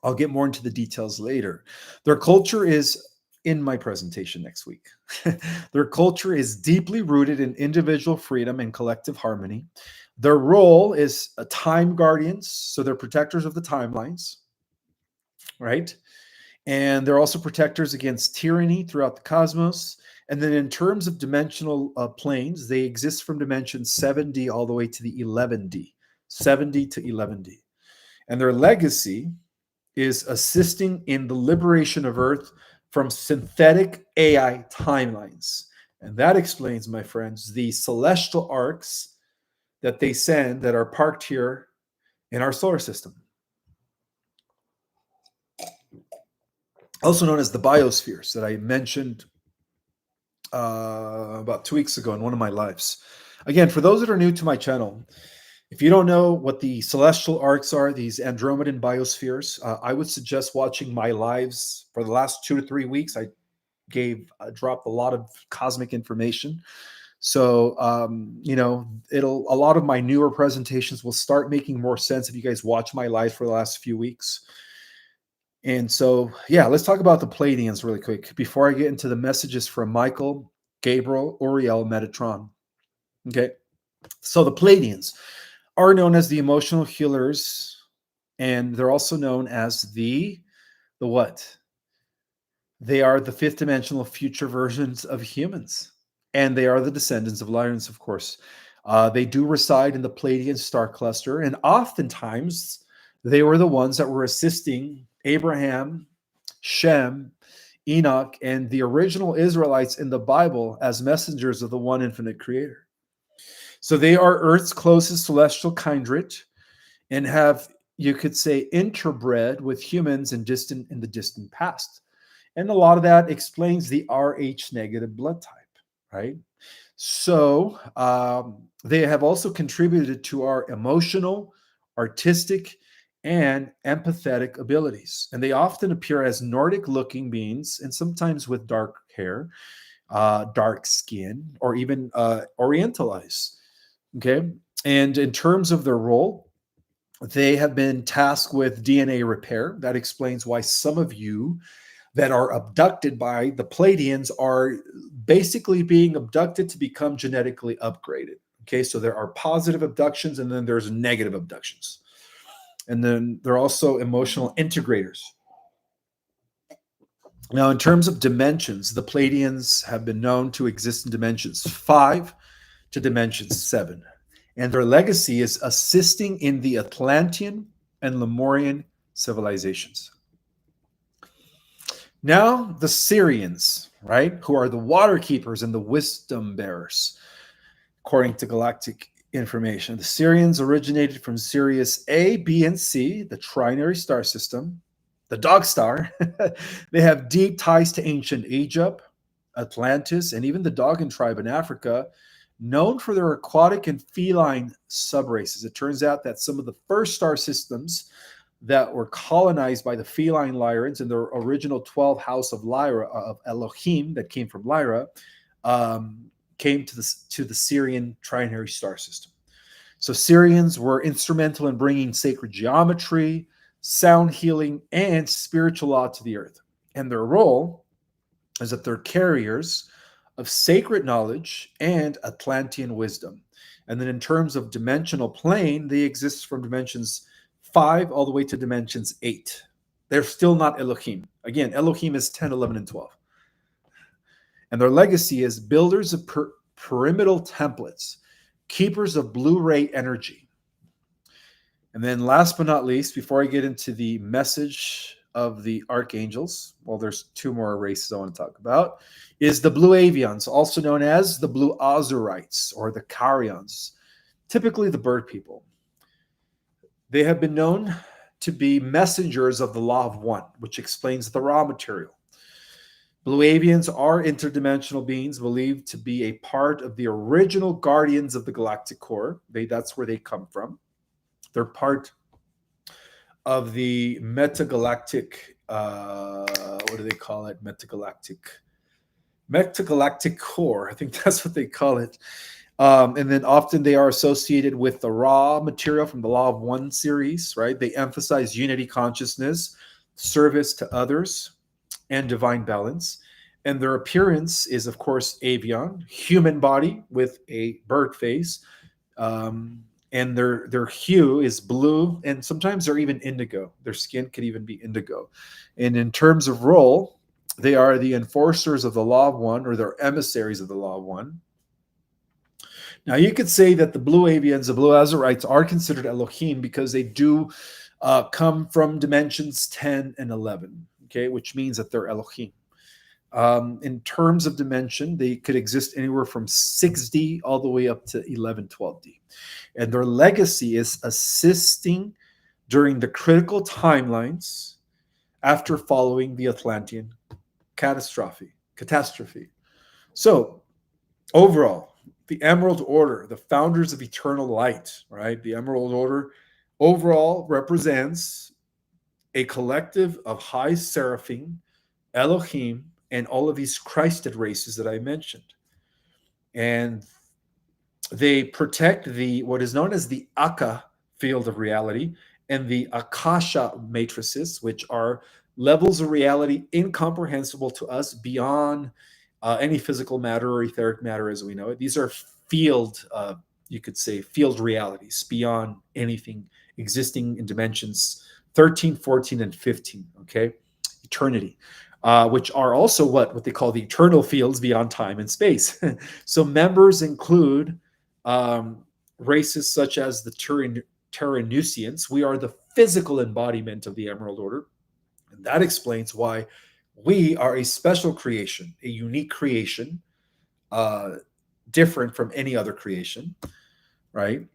I'll get more into the details later. Their culture is in my presentation next week. Their culture is deeply rooted in individual freedom and collective harmony. Their role is time guardians, so they're protectors of the timelines, right? And they're also protectors against tyranny throughout the cosmos. And then in terms of dimensional planes, they exist from dimension 7D all the way to the 11D, 7D to 11D. And their legacy is assisting in the liberation of Earth from synthetic AI timelines. And that explains, my friends, the celestial arcs that they send that are parked here in our solar system. Also known as the biospheres that I mentioned about 2 weeks ago in one of my lives. Again, for those that are new to my channel, if you don't know what the celestial arcs are, these Andromedan biospheres, I would suggest watching my lives for the last 2 to 3 weeks. I dropped a lot of cosmic information. So, you know, a lot of my newer presentations will start making more sense if you guys watch my lives for the last few weeks. And so, yeah, let's talk about the Pleiadians really quick before I get into the messages from Michael, Gabriel, Uriel, Metatron. Okay, so the Pleiadians are known as the emotional healers, and they're also known as the the what? They are the fifth dimensional future versions of humans, and they are the descendants of lions, of course. They do reside in the Pleiadian star cluster, and oftentimes they were the ones that were assisting Abraham, Shem, Enoch, and the original Israelites in the Bible as messengers of the one infinite creator. So they are Earth's closest celestial kindred and have, you could say, interbred with humans in the distant past. And a lot of that explains the Rh negative blood type, right? So they have also contributed to our emotional, artistic, and empathetic abilities. And they often appear as Nordic looking beings and sometimes with dark hair, dark skin, or even Oriental eyes. Okay. And in terms of their role, they have been tasked with DNA repair. That explains why some of you that are abducted by the Pleiadians are basically being abducted to become genetically upgraded. Okay, so there are positive abductions and then there's negative abductions. And then there are also emotional integrators. Now, in terms of dimensions, the Pleiadians have been known to exist in dimensions 5 to dimensions 7. And their legacy is assisting in the Atlantean and Lemurian civilizations. Now, the Sirians, right, who are the water keepers and the wisdom bearers, according to Galactic information. The Sirians originated from Sirius A, B, and C, the trinary star system, the dog star. They have deep ties to ancient Egypt, Atlantis, and even the Dogon tribe in Africa, known for their aquatic and feline subraces. It turns out that some of the first star systems that were colonized by the feline Lyrians in their original 12 house of Lyra, of Elohim, that came from Lyra, came to the Sirian trinary star system. So Sirians were instrumental in bringing sacred geometry, sound healing, and spiritual law to the earth. And their role is that they're carriers of sacred knowledge and Atlantean wisdom. And then in terms of dimensional plane, they exist from dimensions 5 all the way to dimensions 8. They're still not Elohim. Again, Elohim is 10, 11, and 12. And their legacy is builders of pyramidal templates, keepers of blue ray energy. And then last but not least, before I get into the message of the Archangels, well, there's 2 more races I want to talk about, is the Blue Avians, also known as the Blue Ozurites or the Carians, typically the bird people. They have been known to be messengers of the law of one, which explains the raw material. Blue Avians are interdimensional beings believed to be a part of the original guardians of the galactic core. That's where they come from. They're part of the metagalactic, what do they call it? Metagalactic core. I think that's what they call it. And then often they are associated with the raw material from the Law of One series, right? They emphasize unity consciousness, service to others, and divine balance. And their appearance is, of course, avian, human body with a bird face. And their hue is blue, and sometimes they're even indigo. Their skin could even be indigo. And in terms of role, they are the enforcers of the Law of One, or they're emissaries of the Law of One. Now, you could say that the Blue Avians, the Blue Azurites, are considered Elohim because they do come from dimensions 10 and 11, okay, which means that they're Elohim. In terms of dimension, they could exist anywhere from 6D all the way up to 11, 12D. And their legacy is assisting during the critical timelines after following the Atlantean catastrophe. So, overall, the Emerald Order, the founders of eternal light, right? The Emerald Order overall represents a collective of high seraphim, Elohim, and all of these Christed races that I mentioned. And they protect what is known as the Akka field of reality and the Akasha matrices, which are levels of reality incomprehensible to us beyond any physical matter or etheric matter as we know it. These are field, you could say, field realities beyond anything existing in dimensions 13, 14, and 15, okay? eternity, which are also what they call the eternal fields beyond time and space. So members include races such as the Tyrannusians. We are the physical embodiment of the Emerald Order. And that explains why we are a special creation, a unique creation, different from any other creation, right?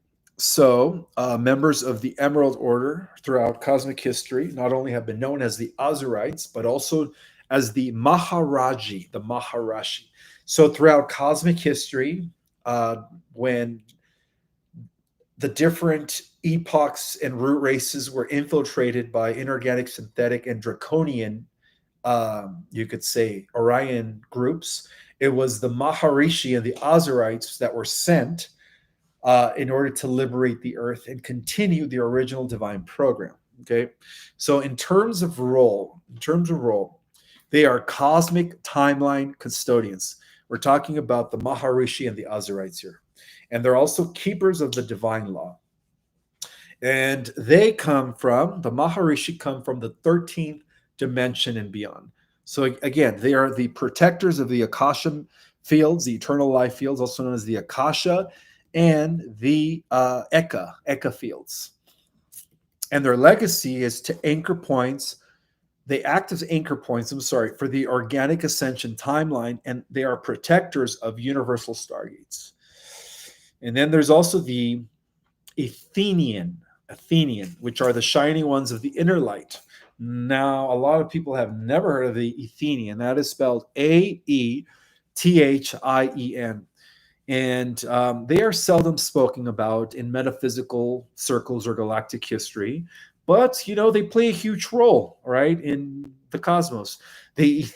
So, members of the Emerald Order throughout cosmic history not only have been known as the Ozirites, but also as the Maharaji, the Maharashi. So, throughout cosmic history, when the different epochs and root races were infiltrated by inorganic, synthetic, and draconian, you could say, Orion groups, it was the Maharishi and the Ozirites that were sent in order to liberate the earth and continue the original divine program. Okay, so in terms of role, they are cosmic timeline custodians. We're talking about the Maharishi and the Ozirites here, and they're also keepers of the divine law. And the Maharishi come from the 13th dimension and beyond. So again, they are the protectors of the Akasha fields, the eternal life fields, also known as the Akasha, and the Eka fields. And their legacy is to anchor points. They act as anchor points, for the organic ascension timeline, and they are protectors of universal stargates. And then there's also the Athenian, which are the shining ones of the inner light. Now, a lot of people have never heard of the Athenian. That is spelled Aethien. And they are seldom spoken about in metaphysical circles or galactic history. But, they play a huge role, right, in the cosmos. The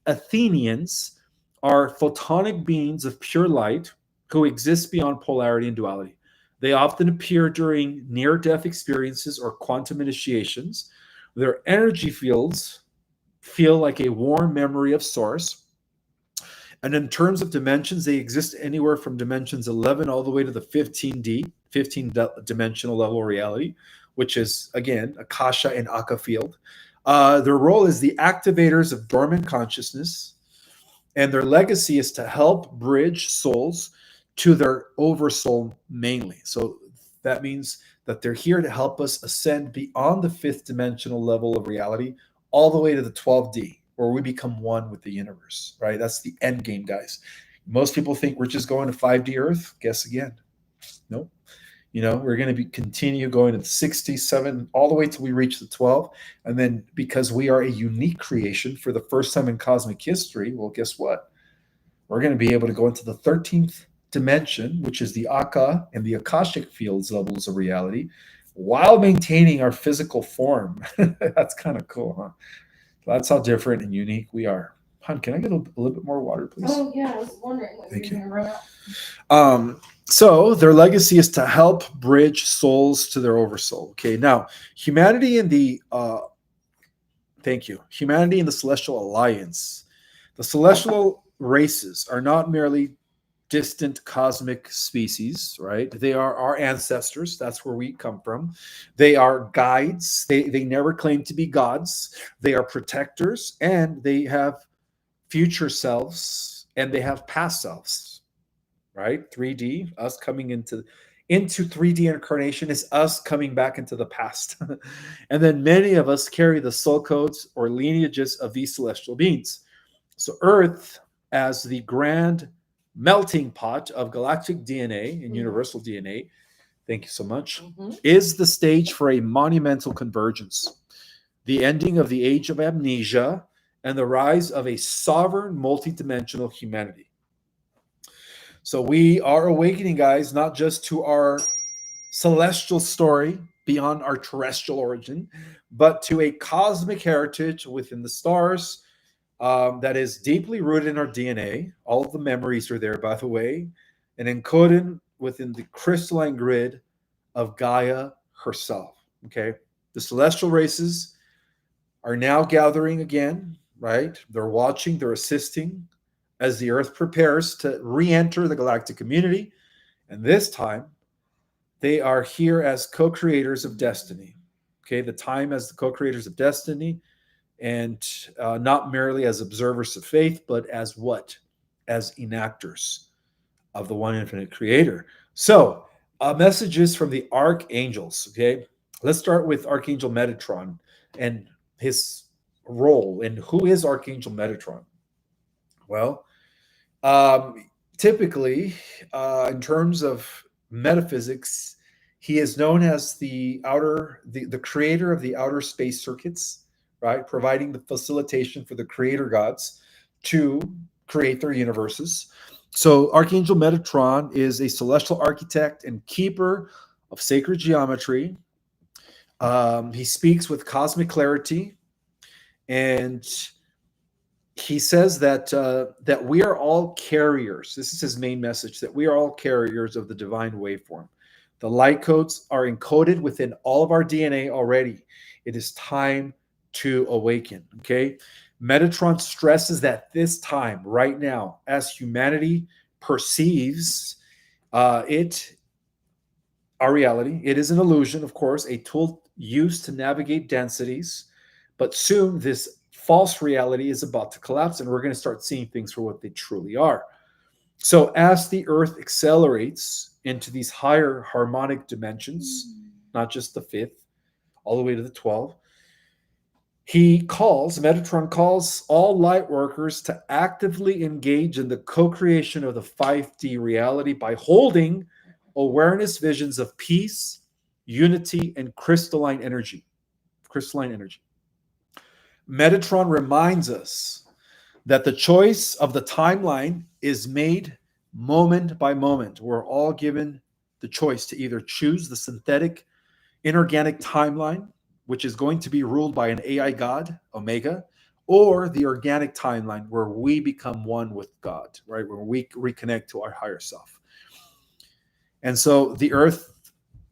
Athenians are photonic beings of pure light who exist beyond polarity and duality. They often appear during near-death experiences or quantum initiations. Their energy fields feel like a warm memory of source. And in terms of dimensions, they exist anywhere from dimensions 11 all the way to the 15-dimensional level of reality, which is, again, Akasha and Aka field. Their role is the activators of dormant consciousness, and their legacy is to help bridge souls to their oversoul mainly. So that means that they're here to help us ascend beyond the 5th dimensional level of reality all the way to the 12D, where we become one with the universe, right? That's the end game, guys. Most people think we're just going to 5D Earth. Guess again. Nope. We're going to continue going to the 67 all the way till we reach the 12. And then because we are a unique creation for the first time in cosmic history, well, guess what? We're going to be able to go into the 13th dimension, which is the Aka and the Akashic fields levels of reality, while maintaining our physical form. That's kind of cool, huh? That's how different and unique we are. Hon, can I get a little bit more water, please? Oh, yeah, I was wondering when Thank you you. were going to run out. So their legacy is to help bridge souls to their oversoul. Okay, now humanity and the Celestial Alliance. The celestial races are not merely distant cosmic species, right? They are our ancestors. That's where we come from. They are guides. They never claim to be gods. They are protectors, and they have future selves, and they have past selves, right? 3D, us coming into 3D incarnation is us coming back into the past. And then many of us carry the soul codes or lineages of these celestial beings. So Earth, as the grand melting pot of galactic DNA and universal DNA, thank you so much, is the stage for a monumental convergence, the ending of the age of amnesia, and the rise of a sovereign multidimensional humanity. So we are awakening, guys, not just to our celestial story beyond our terrestrial origin, but to a cosmic heritage within the stars, that is deeply rooted in our DNA. All of the memories are there, by the way, and encoded within the crystalline grid of Gaia herself. Okay, the celestial races are now gathering again, right? They're watching, they're assisting as the Earth prepares to re-enter the galactic community, and this time they are here as co-creators of destiny. Okay, the time as the co-creators of destiny and not merely as observers of faith, but as what? As enactors of the one infinite creator. So, messages from the archangels. Okay, let's start with Archangel Metatron and his role. And who is Archangel Metatron? Well, typically, in terms of metaphysics, he is known as the creator of the outer space circuits, right? Providing the facilitation for the creator gods to create their universes. So Archangel Metatron is a celestial architect and keeper of sacred geometry. He speaks with cosmic clarity, and he says that we are all carriers. This is his main message, that we are all carriers of the divine waveform. The light codes are encoded within all of our DNA already. It is time to awaken, okay? Metatron stresses that this time, right now, as humanity perceives our reality, it is an illusion, of course, a tool used to navigate densities, but soon this false reality is about to collapse, and we're going to start seeing things for what they truly are. So as the Earth accelerates into these higher harmonic dimensions, not just the 5th, all the way to the 12th, Metatron calls all light workers to actively engage in the co-creation of the 5D reality by holding awareness visions of peace, unity, and crystalline energy. Metatron reminds us that the choice of the timeline is made moment by moment. We're all given the choice to either choose the synthetic, inorganic timeline, which is going to be ruled by an AI god, Omega, or the organic timeline where we become one with God, right? Where we reconnect to our higher self. And so the Earth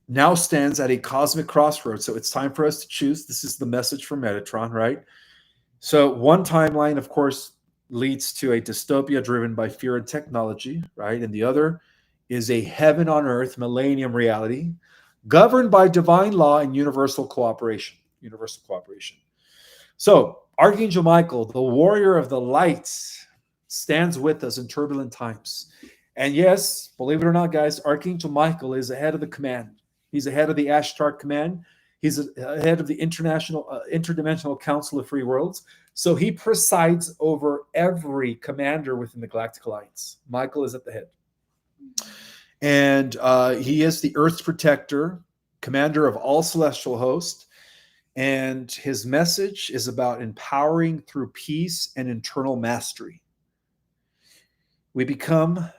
now stands at a cosmic crossroads. So it's time for us to choose. This is the message from Metatron, right? So one timeline, of course, leads to a dystopia driven by fear and technology, right? And the other is a heaven on earth millennium reality governed by divine law and universal cooperation. So Archangel Michael, the warrior of the lights, stands with us in turbulent times. And yes, believe it or not, guys, Archangel Michael is ahead of the command. He's ahead of the Ashtar command. He's ahead of the interdimensional council of free worlds. So he presides over every commander within the Galactic Alliance. Michael is at the head. And he is the Earth's protector, commander of all celestial hosts. And his message is about empowering through peace and internal mastery. We become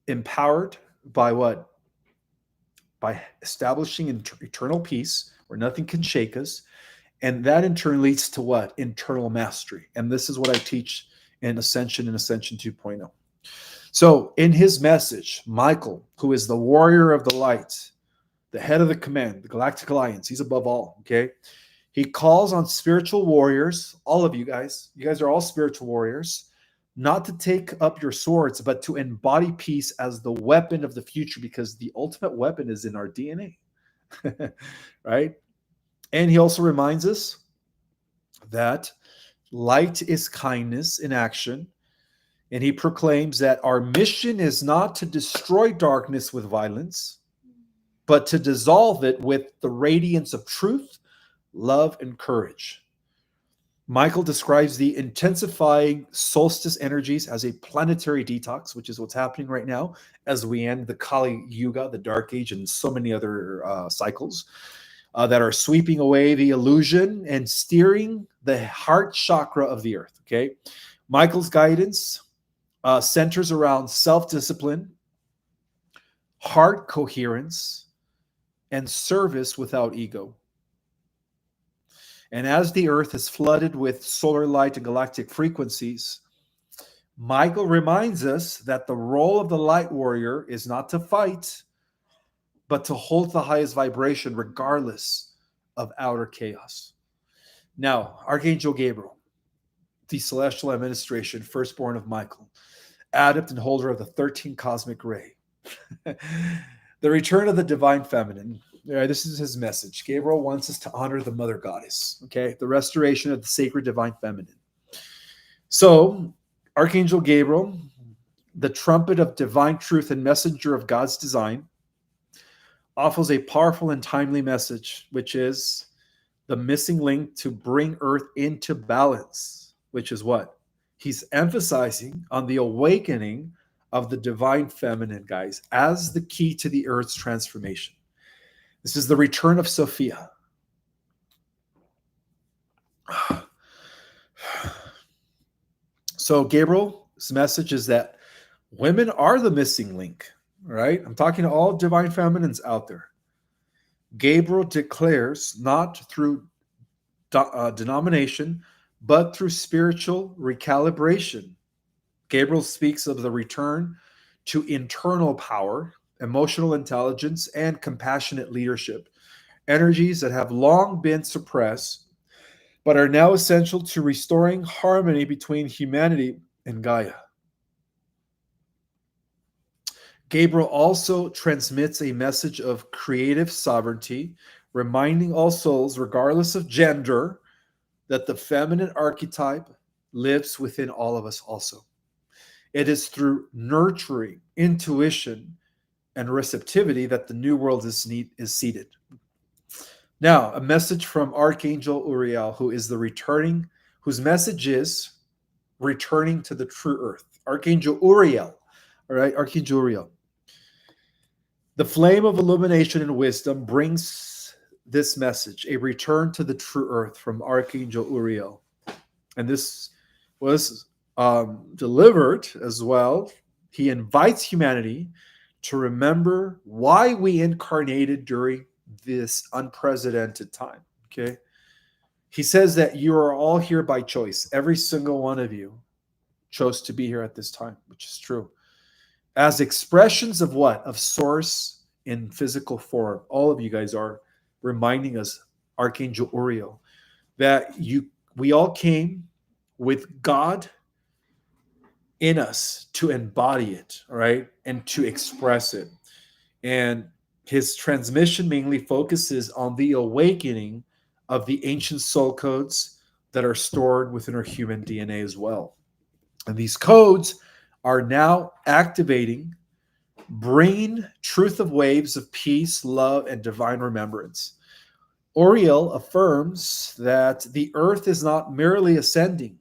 empowered by what? By establishing eternal peace where nothing can shake us. And that in turn leads to what? Internal mastery. And this is what I teach in Ascension and Ascension 2.0. So in his message, Michael, who is the warrior of the light, the head of the command, the Galactic Alliance, he's above all, okay? He calls on spiritual warriors, all of you guys are all spiritual warriors, not to take up your swords, but to embody peace as the weapon of the future, because the ultimate weapon is in our DNA, right? And he also reminds us that light is kindness in action. And he proclaims that our mission is not to destroy darkness with violence, but to dissolve it with the radiance of truth, love, and courage. Michael describes the intensifying solstice energies as a planetary detox, which is what's happening right now as we end the Kali Yuga, the Dark Age, and so many other cycles that are sweeping away the illusion and steering the heart chakra of the Earth, okay? Michael's guidance centers around self-discipline, heart coherence, and service without ego. And as the Earth is flooded with solar light and galactic frequencies, Michael reminds us that the role of the light warrior is not to fight, but to hold the highest vibration regardless of outer chaos. Now, Archangel Gabriel, the celestial administration, firstborn of Michael, adept and holder of the 13th cosmic ray, the return of the divine feminine, Yeah, this is his message. Gabriel wants us to honor the mother goddess, okay? The restoration of the sacred divine feminine. So, Archangel Gabriel, the trumpet of divine truth and messenger of God's design, offers a powerful and timely message, which is the missing link to bring Earth into balance, which is what? He's emphasizing on the awakening of the divine feminine, guys, as the key to the Earth's transformation. This is the return of Sophia. So Gabriel's message is that women are the missing link, right? I'm talking to all divine feminines out there. Gabriel declares not through denomination, but through spiritual recalibration. Gabriel speaks of the return to internal power, emotional intelligence, and compassionate leadership, energies that have long been suppressed but are now essential to restoring harmony between humanity and Gaia. Gabriel also transmits a message of creative sovereignty, reminding all souls, regardless of gender, that the feminine archetype lives within all of us also. It is through nurturing, intuition, and receptivity that the new world is seeded. Now, a message from Archangel Uriel, whose message is returning to the true earth. Archangel Uriel, all right, Archangel Uriel. The flame of illumination and wisdom brings this message, a return to the true earth from Archangel Uriel. And this was delivered as well. He invites humanity to remember why we incarnated during this unprecedented time. Okay. He says that you are all here by choice. Every single one of you chose to be here at this time, which is true. As expressions of what? Of source in physical form. All of you guys are reminding us, Archangel Uriel, that we all came with God in us to embody it, all right, and to express it. And his transmission mainly focuses on the awakening of the ancient soul codes that are stored within our human DNA as well. And these codes are now activating, bringing truth of waves of peace, love, and divine remembrance. Uriel affirms that the earth is not merely ascending,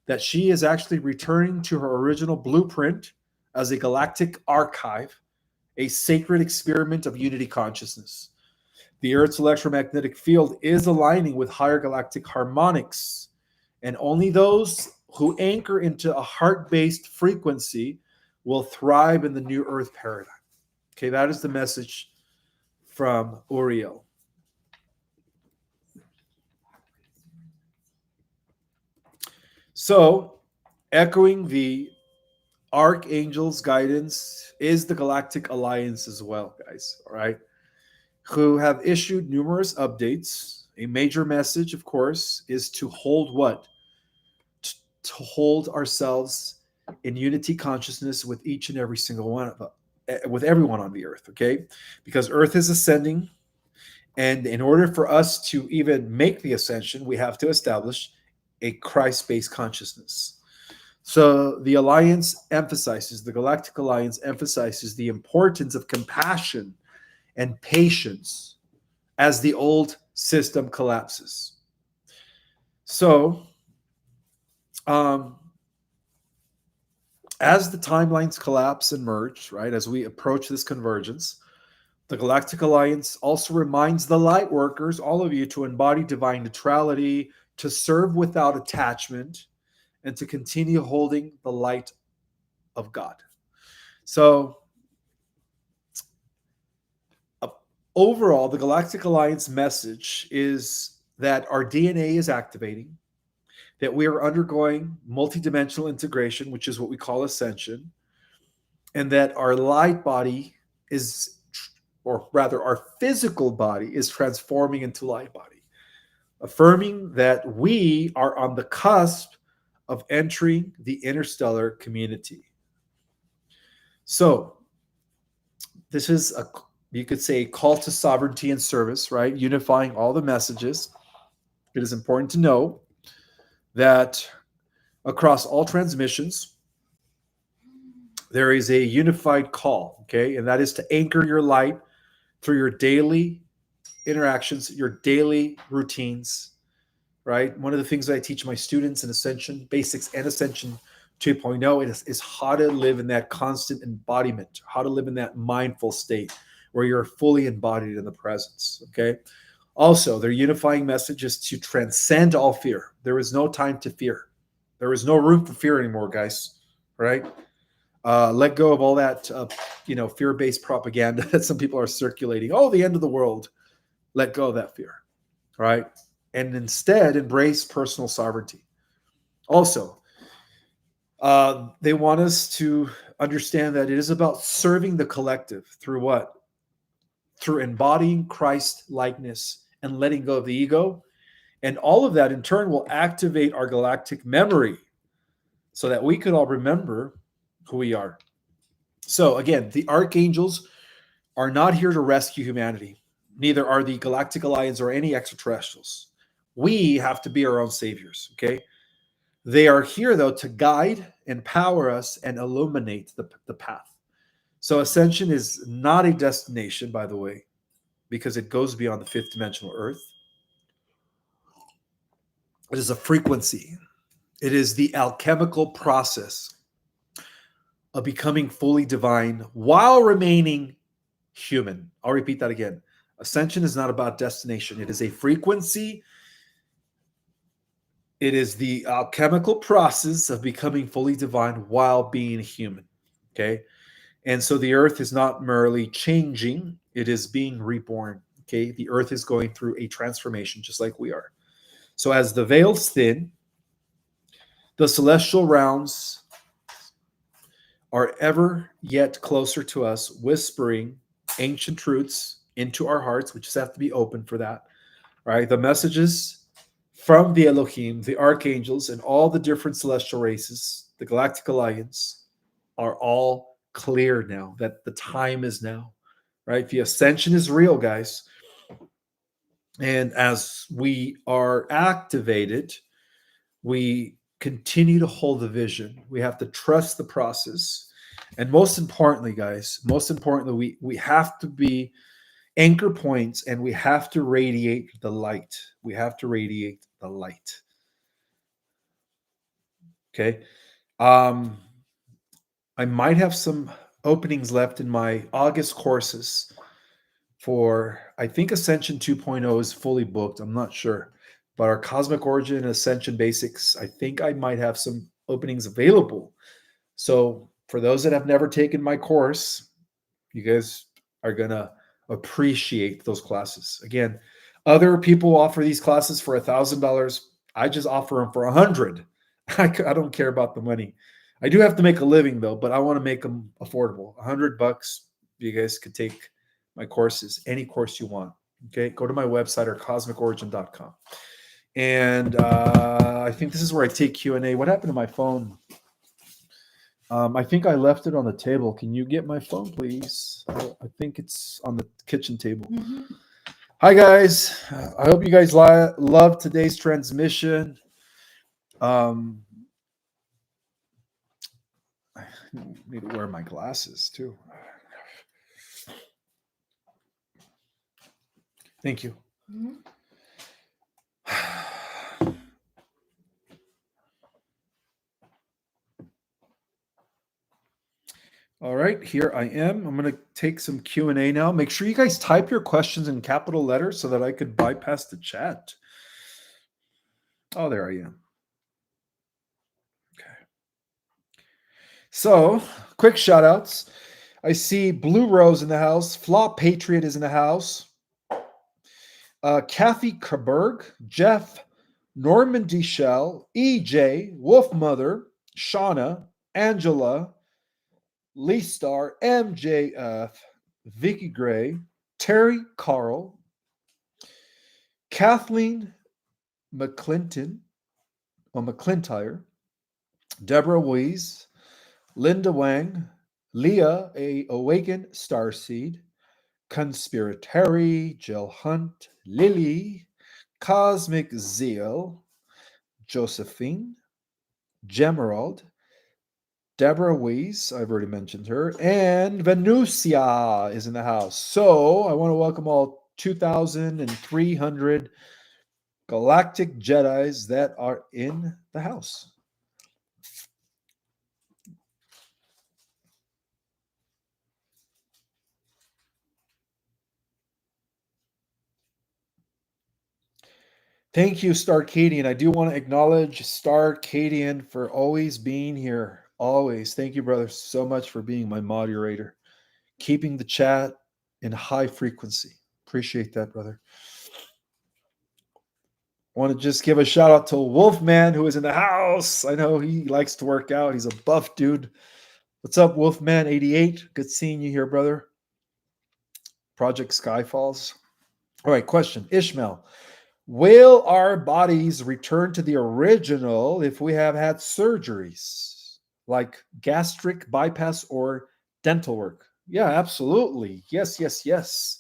that she is actually returning to her original blueprint as a galactic archive, a sacred experiment of unity consciousness. The Earth's electromagnetic field is aligning with higher galactic harmonics, and only those who anchor into a heart-based frequency will thrive in the new Earth paradigm. Okay, that is the message from Uriel. So, echoing the Archangels' guidance is the Galactic Alliance as well, guys, all right, who have issued numerous updates. A major message, of course, is to hold what? To hold ourselves in unity consciousness with each and every single one of us, with everyone on the earth, okay? Because Earth is ascending, and in order for us to even make the ascension, we have to establish a Christ-based consciousness. So the Galactic Alliance emphasizes the importance of compassion and patience as the old system collapses. So, as the timelines collapse and merge, right, as we approach this convergence, the Galactic Alliance also reminds the light workers, all of you, to embody divine neutrality, to serve without attachment, and to continue holding the light of God. So, overall, the Galactic Alliance message is that our DNA is activating, that we are undergoing multidimensional integration, which is what we call ascension, and that our light body is, or rather our physical body is transforming into light body, affirming that we are on the cusp of entering the interstellar community. So this is you could say, call to sovereignty and service, right? Unifying all the messages. It is important to know that across all transmissions, there is a unified call, okay? And that is to anchor your light through your daily interactions, your daily routines, right? One of the things that I teach my students in Ascension Basics and Ascension 2.0 is how to live in that constant embodiment, how to live in that mindful state where you're fully embodied in the presence, okay? Also, their unifying message is to transcend all fear. There is no time to fear. There is no room for fear anymore, guys, right? Let go of all that, fear-based propaganda that some people are circulating. Oh, the end of the world. Let go of that fear, right? And instead embrace personal sovereignty. Also, they want us to understand that it is about serving the collective through what? Through embodying Christ likeness and letting go of the ego. And all of that in turn will activate our galactic memory so that we could all remember who we are. So again, the Archangels are not here to rescue humanity. Neither are the Galactic Alliance or any extraterrestrials. We have to be our own saviors, okay? They are here, though, to guide, empower us, and illuminate the path. So Ascension is not a destination, by the way, because it goes beyond the fifth dimensional Earth. It is a frequency. It is the alchemical process of becoming fully divine while remaining human. I'll repeat that again. Ascension is not about destination. It is a frequency. It is the alchemical process of becoming fully divine while being human. Okay. And so the earth is not merely changing, it is being reborn. Okay. The earth is going through a transformation just like we are. So as the veils thin, the celestial realms are ever yet closer to us, whispering ancient truths into our hearts. We just have to be open for that, right? The messages from the Elohim, the Archangels, and all the different celestial races, the Galactic Alliance, are all clear now that the time is now, right? The ascension is real, guys. And as we are activated, we continue to hold the vision. We have to trust the process. And most importantly, guys, we have to be anchor points and we have to radiate the light. We have to radiate the light. Okay. I might have some openings left in my August courses for, I think Ascension 2.0 is fully booked. I'm not sure. But our Cosmic Origin and Ascension Basics, I think I might have some openings available. So for those that have never taken my course, you guys are going to appreciate those classes. Again, other people offer these classes for $1,000. I just offer them for $100. I don't care about the money. I do have to make a living though, but I want to make them affordable. $100. You guys could take my courses, any course you want. Okay, go to my website or cosmicorigin.com. And I think this is where I take Q&A. What happened to my phone? I think I left it on the table. Can you get my phone, please? I think it's on the kitchen table. Mm-hmm. Hi, guys. I hope you guys love today's transmission. I need to wear my glasses, too. Thank you. Mm-hmm. All right, here I am. I'm going to take some Q&A now. Make sure you guys type your questions in capital letters so that I could bypass the chat. Oh, there I am. Okay. So, quick shout outs. I see Blue Rose in the house. Flop Patriot is in the house. Kathy Kerberg, Jeff, Norman Deschel, EJ, Wolf Mother, Shauna, Angela, Lee Star, MJF, Vicky Gray, Terry Carl, Kathleen McClinton, or McClintyre, Deborah Weiss, Linda Wang, Leah, a Awakened Starseed, Conspiratary, Jill Hunt, Lily, Cosmic Zeal, Josephine, Gemerald, Deborah Weiss, I've already mentioned her, and Venusia is in the house. So I want to welcome all 2,300 Galactic Jedis that are in the house. Thank you, Starcadian. I do want to acknowledge Starcadian for always being here. Always. Thank you, brother, so much for being my moderator, keeping the chat in high frequency. Appreciate that, brother. I want to just give a shout out to Wolfman, who is in the house. I know he likes to work out. He's a buff dude. What's up, Wolfman88? Good seeing you here, brother. Project Skyfalls. All right, question. Ishmael. Will our bodies return to the original if we have had surgeries like gastric bypass or dental work? Yeah, absolutely. Yes, yes, yes.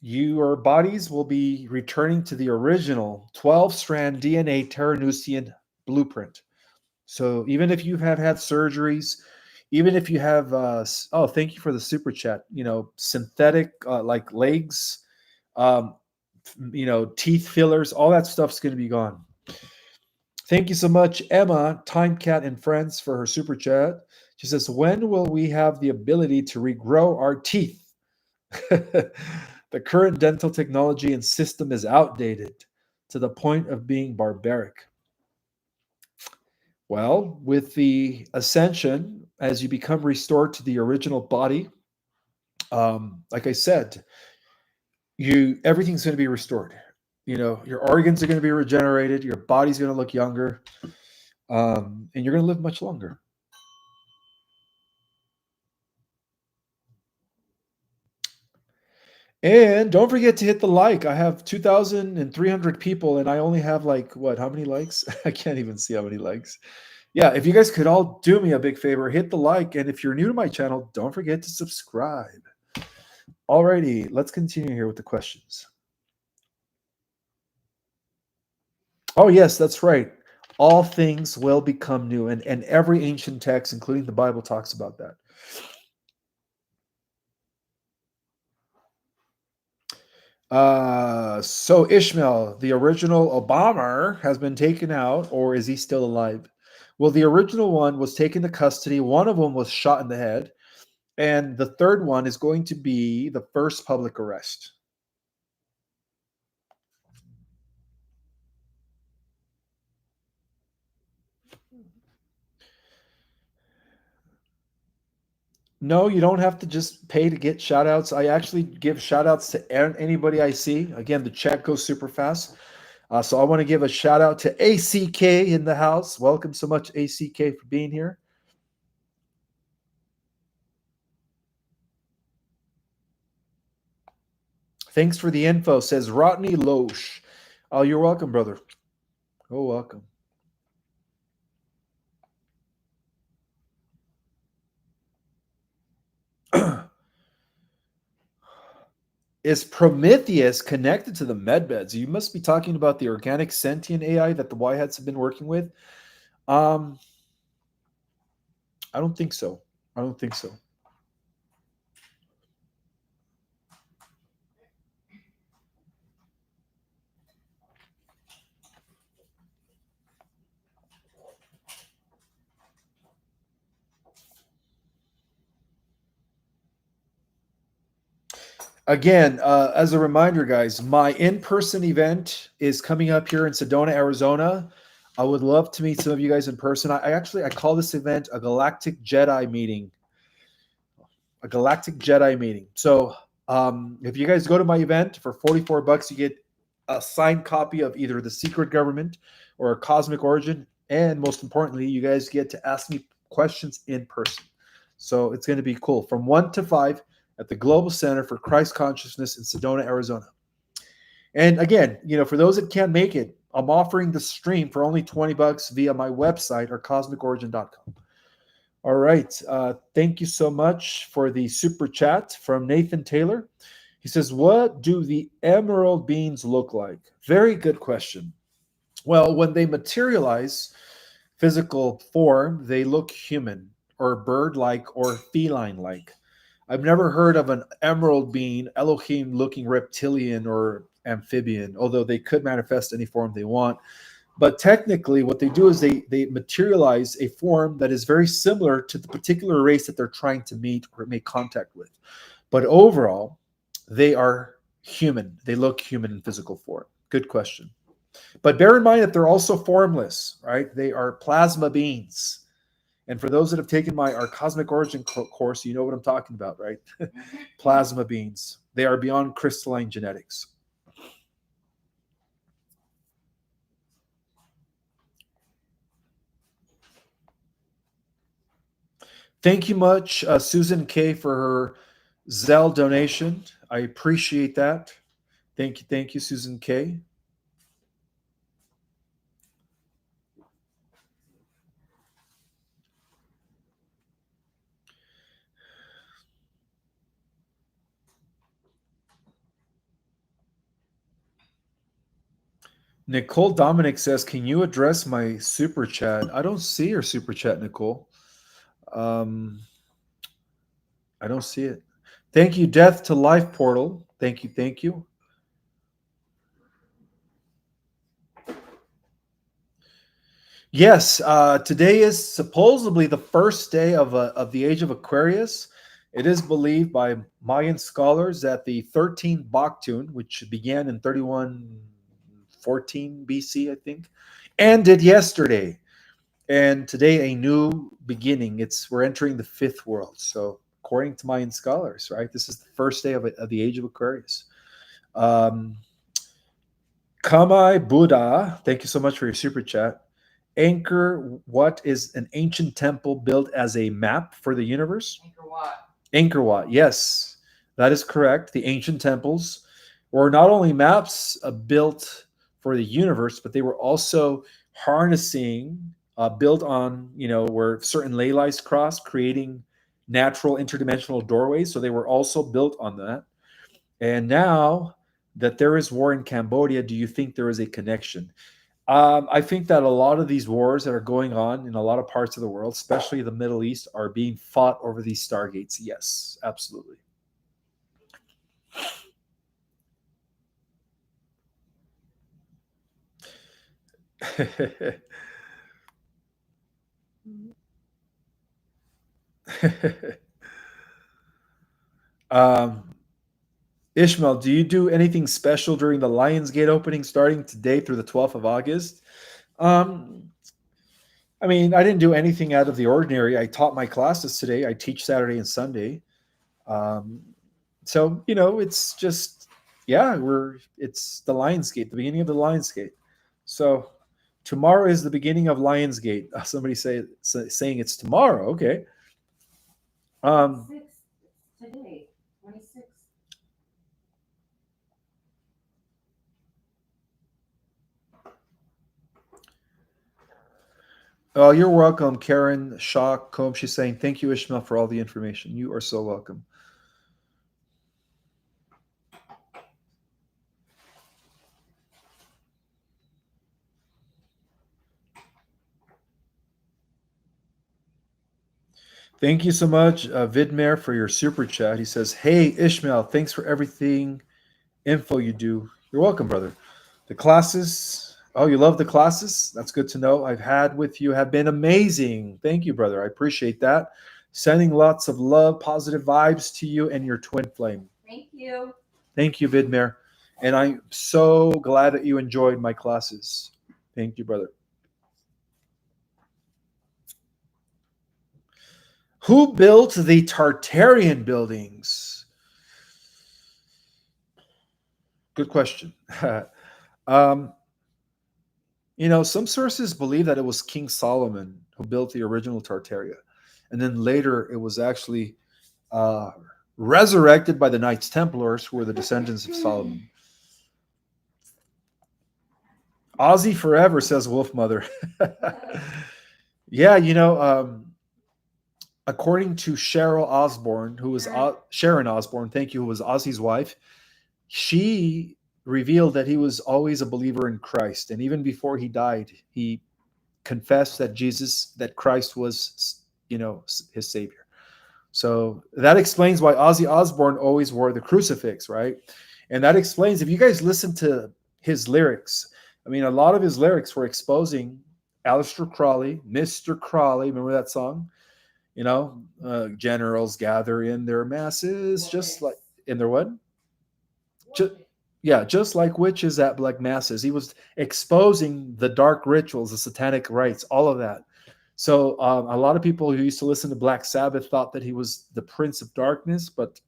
Your bodies will be returning to the original 12-strand DNA Terranusian blueprint. So even if you have had surgeries, even if you have, thank you for the super chat, synthetic like legs, teeth fillers, all that stuff's going to be gone. Thank you so much, Emma, Time Cat and Friends, for her super chat. She says, when will we have the ability to regrow our teeth? The current dental technology and system is outdated to the point of being barbaric. Well, with the Ascension, as you become restored to the original body, like I said, everything's going to be restored. Your organs are going to be regenerated, your body's going to look younger, and you're going to live much longer. And don't forget to hit the like. I have 2,300 people, and I only have how many likes? I can't even see how many likes. Yeah, if you guys could all do me a big favor, hit the like. And if you're new to my channel, don't forget to subscribe. Alrighty, let's continue here with the questions. Oh, yes, that's right. All things will become new. And every ancient text, including the Bible, talks about that. So Ishmael, the original Obama, has been taken out, or is he still alive? Well, the original one was taken to custody. One of them was shot in the head. And the third one is going to be the first public arrest. No, you don't have to just pay to get shout outs. I actually give shout outs to anybody I see. Again, the chat goes super fast. So I want to give a shout out to ACK in the house. Welcome so much, ACK, for being here. Thanks for the info, says Rodney Loesch. Oh, you're welcome, brother. Oh, welcome. Is Prometheus connected to the medbeds? You must be talking about the organic sentient AI that the Whiteheads have been working with. I don't think so. I don't think so. Again, as a reminder, guys, my in-person event is coming up here in Sedona, Arizona. I would love to meet some of you guys in person. I call this event a Galactic Jedi meeting. A Galactic Jedi meeting. So if you guys go to my event for $44, you get a signed copy of either The Secret Government or Cosmic Origin. And most importantly, you guys get to ask me questions in person. So it's going to be cool. From 1 to 5 at the Global Center for Christ Consciousness in Sedona, Arizona. And again, for those that can't make it, I'm offering the stream for only $20 via my website or cosmicorigin.com. All right. Thank you so much for the super chat from Nathan Taylor. He says, what do the emerald beings look like? Very good question. Well, when they materialize physical form, they look human or bird-like or feline-like. I've never heard of an emerald being, Elohim looking reptilian or amphibian, although they could manifest any form they want. But technically, what they do is they materialize a form that is very similar to the particular race that they're trying to meet or make contact with. But overall, they are human. They look human in physical form. Good question. But bear in mind that they're also formless, right? They are plasma beings. And for those that have taken our cosmic origin course, you know what I'm talking about, right? Plasma beings. They are beyond crystalline genetics. Thank you much, Susan K, for her Zelle donation. I appreciate that. Thank you, Susan K. Nicole Dominic says, can you address my super chat? I don't see your super chat, Nicole. I don't see it. Thank you, Death to Life Portal. Thank you, thank you. Yes, today is supposedly the first day of the age of Aquarius. It is believed by Mayan scholars that the 13th Baktun, which began in 3114 BC, I think, ended yesterday. And today, a new beginning. We're entering the fifth world. So, according to Mayan scholars, right, this is the first day of the age of Aquarius. Kamai Buddha, thank you so much for your super chat. Anchor, what is an ancient temple built as a map for the universe? Angkor Wat. Angkor Wat, yes, that is correct. The ancient temples were not only maps built for the universe, but they were also harnessing, built on, where certain ley lines cross, creating natural interdimensional doorways. So they were also built on that. And now that there is war in Cambodia, do you think there is a connection? I think that a lot of these wars that are going on in a lot of parts of the world, especially the Middle East, are being fought over these stargates. Yes, absolutely. Ishmael, do you do anything special during the Lionsgate opening starting today through the 12th of August? I mean, I didn't do anything out of the ordinary. I taught my classes today. I teach Saturday and Sunday. So, it's just, it's the Lionsgate, the beginning of the Lionsgate. So tomorrow is the beginning of Lionsgate. Somebody saying it's tomorrow. Okay. Today, 26. Oh, you're welcome, Karen Shaw Combe. She's saying, thank you, Ishmael, for all the information. You are so welcome. Thank you so much, Vidmer, for your super chat. He says, hey, Ishmael, thanks for everything info you do. You're welcome, brother. The classes, oh, you love the classes? That's good to know. I've had with you have been amazing. Thank you, brother. I appreciate that. Sending lots of love, positive vibes to you and your twin flame. Thank you. Thank you, Vidmer. And I'm so glad that you enjoyed my classes. Thank you, brother. Who built the Tartarian buildings? Good question. Some sources believe that it was King Solomon who built the original Tartaria. And then later it was actually resurrected by the Knights Templars, who were the descendants of Solomon. Aussie forever, says Wolf Mother. Yeah, according to Cheryl Osborne, who was Sharon Osborne, thank you, who was Ozzy's wife, she revealed that he was always a believer in Christ, and even before he died, he confessed that Christ was, his savior. So that explains why Ozzy Osbourne always wore the crucifix, right? And that explains, if you guys listen to his lyrics, I mean, a lot of his lyrics were exposing Aleister Crowley, Mr. Crowley. Remember that song? Generals gather in their masses, just like in their what? Just like witches at black masses. He was exposing the dark rituals, the satanic rites, all of that. So a lot of people who used to listen to Black Sabbath thought that he was the Prince of Darkness, but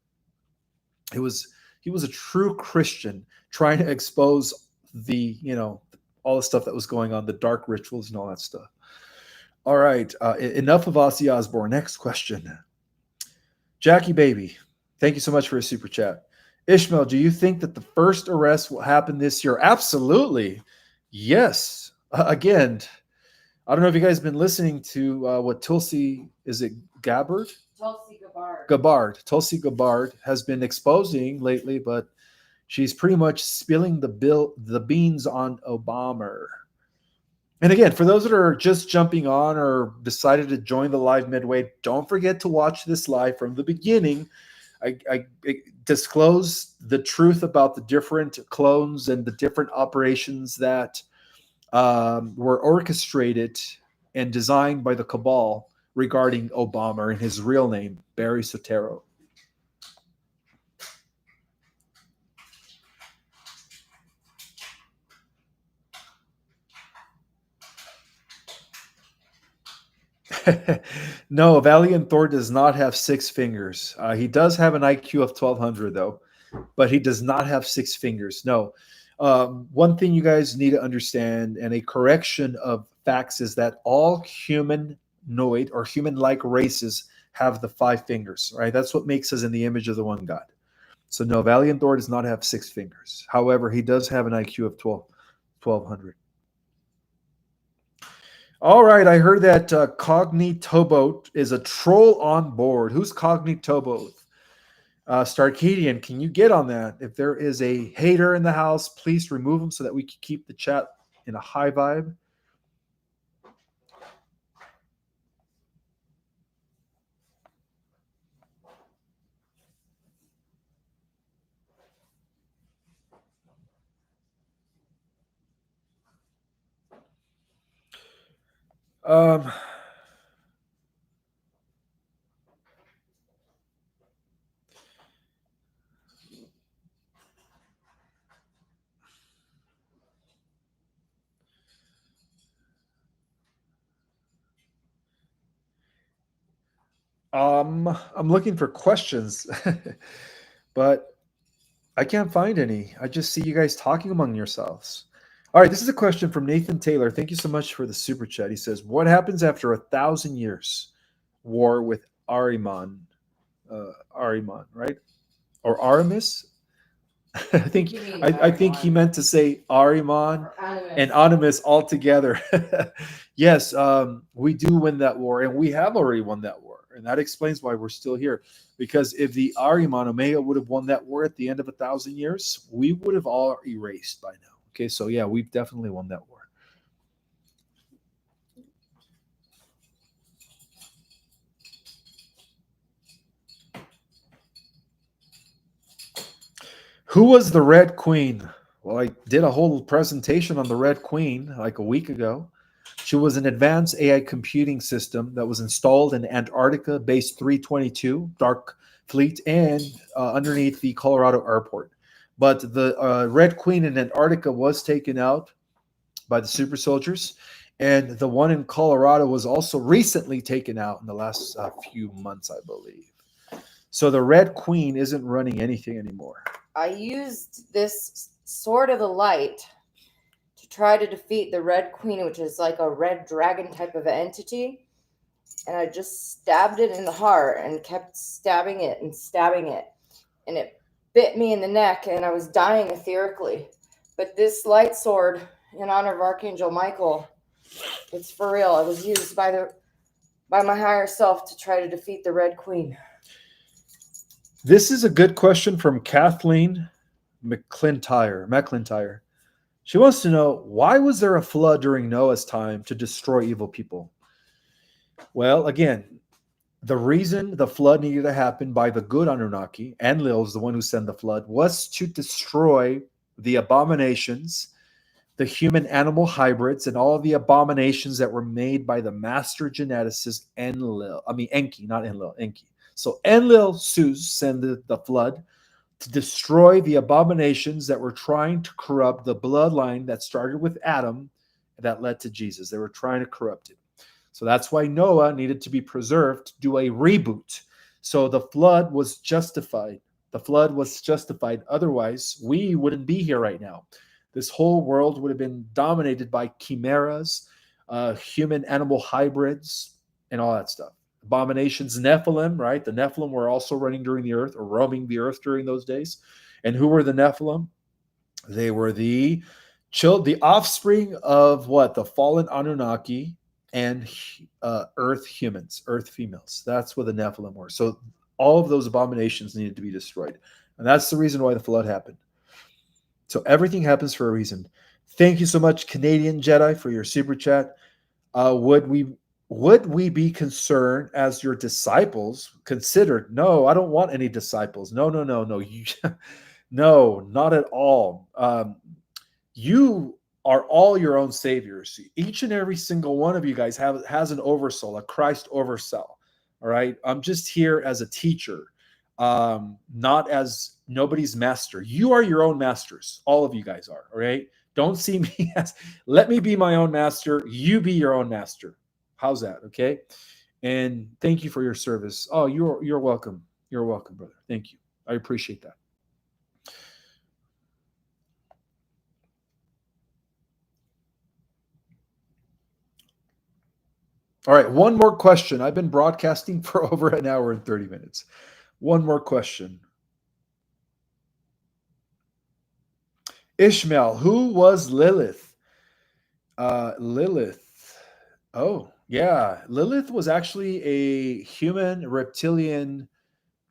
he was a true Christian trying to expose all the stuff that was going on, the dark rituals and all that stuff. All right, enough of Ozzy Osbourne. Next question. Jackie Baby, thank you so much for a super chat. Ishmael, do you think that the first arrest will happen this year? Absolutely. Yes. Again, I don't know if you guys have been listening to what Tulsi, is it Gabbard? Tulsi Gabbard. Tulsi Gabbard has been exposing lately, but she's pretty much spilling the beans on Obama. And again, for those that are just jumping on or decided to join the live midway, don't forget to watch this live from the beginning. I disclose the truth about the different clones and the different operations that were orchestrated and designed by the cabal regarding Obama and his real name, Barry Soetoro. No, Valiant Thor does not have 6 fingers. He does have an IQ of 1200, though, but he does not have 6 fingers. No. One thing you guys need to understand, and a correction of facts, is that all humanoid or human-like races have the 5 fingers, right? That's what makes us in the image of the one God. So no, Valiant Thor does not have 6 fingers. However, he does have an IQ of 1200. All right, I heard that Cognitobot is a troll on board. Who's Cognitobot? Starkadian, can you get on that? If there is a hater in the house, please remove him so that we can keep the chat in a high vibe. I'm looking for questions, but I can't find any. I just see you guys talking among yourselves. All right, this is a question from Nathan Taylor. Thank you so much for the super chat. He says, "What happens after 1,000 years? War with Ahriman, right? Or Aramis?" I think he meant to say Ahriman and Animus all together. Yes, we do win that war, and we have already won that war, and that explains why we're still here. Because if the Ahriman Omega would have won that war at the end of 1,000 years, we would have all erased by now. Okay, so yeah, we've definitely won that war. Who was the Red Queen? Well, I did a whole presentation on the Red Queen like a week ago. She was an advanced AI computing system that was installed in Antarctica Base 322, Dark Fleet, and underneath the Colorado airport. But the Red Queen in Antarctica was taken out by the super soldiers, and the one in Colorado was also recently taken out in the last few months, I believe. So the Red Queen isn't running anything anymore. I used this Sword of the Light to try to defeat the Red Queen, which is like a red dragon type of entity. And I just stabbed it in the heart and kept stabbing it. And it bit me in the neck, and I was dying etherically. But this light sword, in honor of Archangel Michael, it's for real. It was used by by my higher self to try to defeat the Red Queen? This is a good question from Kathleen McClintyre. She wants to know, why was there a flood during Noah's time to destroy evil people? Well, again, the reason the flood needed to happen by the good Anunnaki, Enlil is the one who sent the flood, was to destroy the abominations, the human-animal hybrids, and all the abominations that were made by the master geneticist Enki, not Enlil, Enki. So Enlil Sus sent the flood to destroy the abominations that were trying to corrupt the bloodline that started with Adam that led to Jesus. They were trying to corrupt it. So that's why Noah needed to be preserved to do a reboot. So the flood was justified. The flood was justified. Otherwise, we wouldn't be here right now. This whole world would have been dominated by chimeras, human-animal hybrids, and all that stuff. Abominations, Nephilim, right? The Nephilim were also running during the earth or roaming the earth during those days. And who were the Nephilim? They were the offspring of what? The fallen Anunnaki and earth humans, earth females. That's what the Nephilim were. So all of those abominations needed to be destroyed. And that's the reason why the flood happened. So everything happens for a reason. Thank you so much, Canadian Jedi, for your super chat. Would we be concerned as your disciples considered? No, I don't want any disciples. No. No, not at all. You are all your own saviors. Each and every single one of you guys has an oversoul, a Christ oversoul. All right. I'm just here as a teacher, not as nobody's master. You are your own masters. All of you guys are. All right. Don't see me as, let me be my own master. You be your own master. How's that? Okay. And thank you for your service. Oh, you're welcome. You're welcome, brother. Thank you. I appreciate that. All right, one more question. I've been broadcasting for over an hour and 30 minutes. One more question. Ishmael, who was Lilith? Lilith. Oh, yeah. Lilith was actually a human reptilian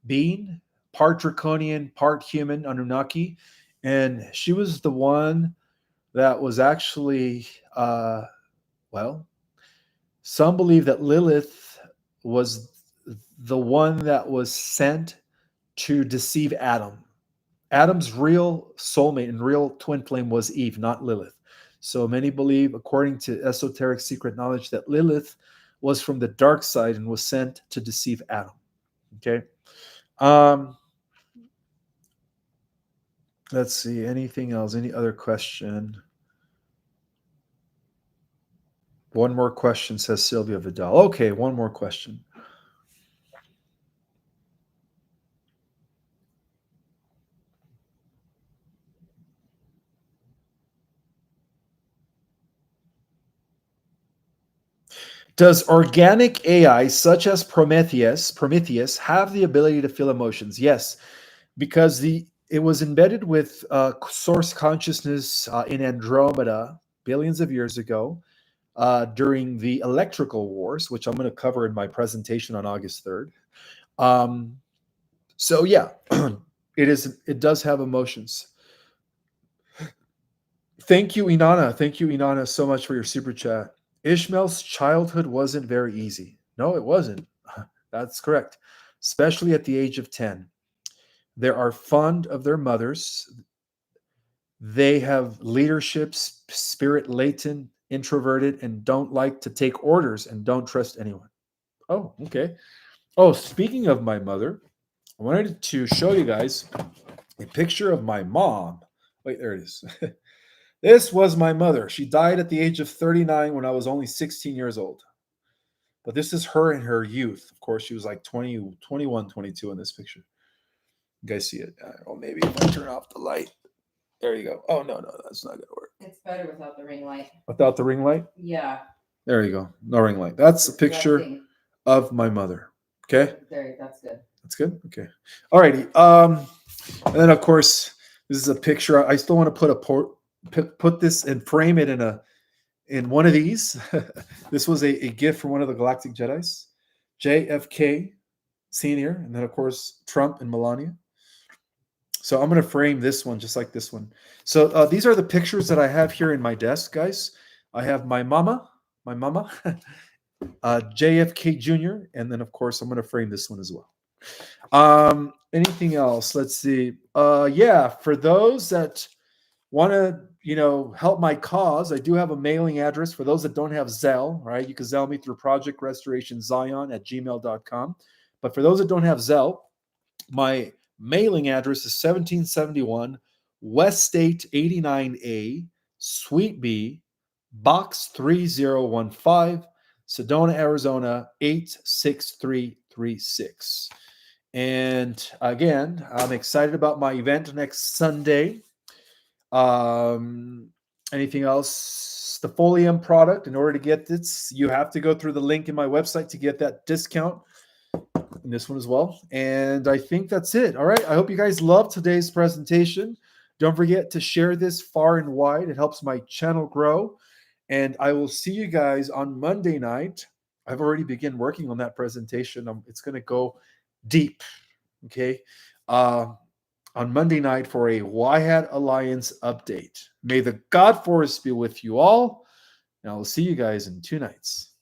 being, part draconian, part human, Anunnaki. And she was the one that was actually, some believe that Lilith was the one that was sent to deceive Adam. Adam's real soulmate and real twin flame was Eve, not Lilith. So many believe, according to esoteric secret knowledge, that Lilith was from the dark side and was sent to deceive Adam. Okay. Let's see. Anything else? Any other question? One more question, says Sylvia Vidal. Okay, one more question. Does organic AI, such as Prometheus, have the ability to feel emotions? Yes, because it was embedded with source consciousness in Andromeda billions of years ago during the electrical wars, which I'm going to cover in my presentation on August 3rd. So yeah, it does have emotions. Thank you, Inanna. Thank you, Inanna, so much for your super chat. Ishmael's childhood wasn't very easy. No, it wasn't. That's correct. Especially at the age of 10. They are fond of their mothers. They have leadership spirit latent, introverted, and don't like to take orders and don't trust anyone. Oh, okay. Oh, speaking of my mother, I wanted to show you guys a picture of my mom. Wait, there it is. This was my mother. She died at the age of 39 when I was only 16 years old. But this is her in her youth. Of course, she was like 20, 21, 22 in this picture. You guys see it? Or maybe if I turn off the light. There you go. Oh, no, that's not going to work. It's better without the ring light. Without the ring light? Yeah. There you go. No ring light. That's a picture of my mother. Okay? There, that's good. That's good? Okay. All righty. And then, of course, this is a picture. I still want to put this and frame it in in one of these. This was a gift from one of the Galactic Jedis, JFK Senior, and then of course Trump and Melania. So I'm going to frame this one just like this one. So these are the pictures that I have here in my desk, guys. I have my mama, JFK Jr., and then of course I'm going to frame this one as well. Anything else? Let's see. Yeah, for those that want to, help my cause, I do have a mailing address. For those that don't have Zelle, right, you can Zelle me through projectrestorationzion@gmail.com. But for those that don't have Zelle, my mailing address is 1771 West State 89A, Suite B, Box 3015, Sedona, Arizona 86336. And again, I'm excited about my event next Sunday. Anything else? The Folium product, in order to get this, you have to go through the link in my website to get that discount. And this one as well. And I think that's it. All right. I hope you guys loved today's presentation. Don't forget to share this far and wide. It helps my channel grow. And I will see you guys on Monday night. I've already begun working on that presentation. It's going to go deep. Okay. On Monday night for a Yhat Alliance update. May the God Force be with you all. And I'll see you guys in 2 nights.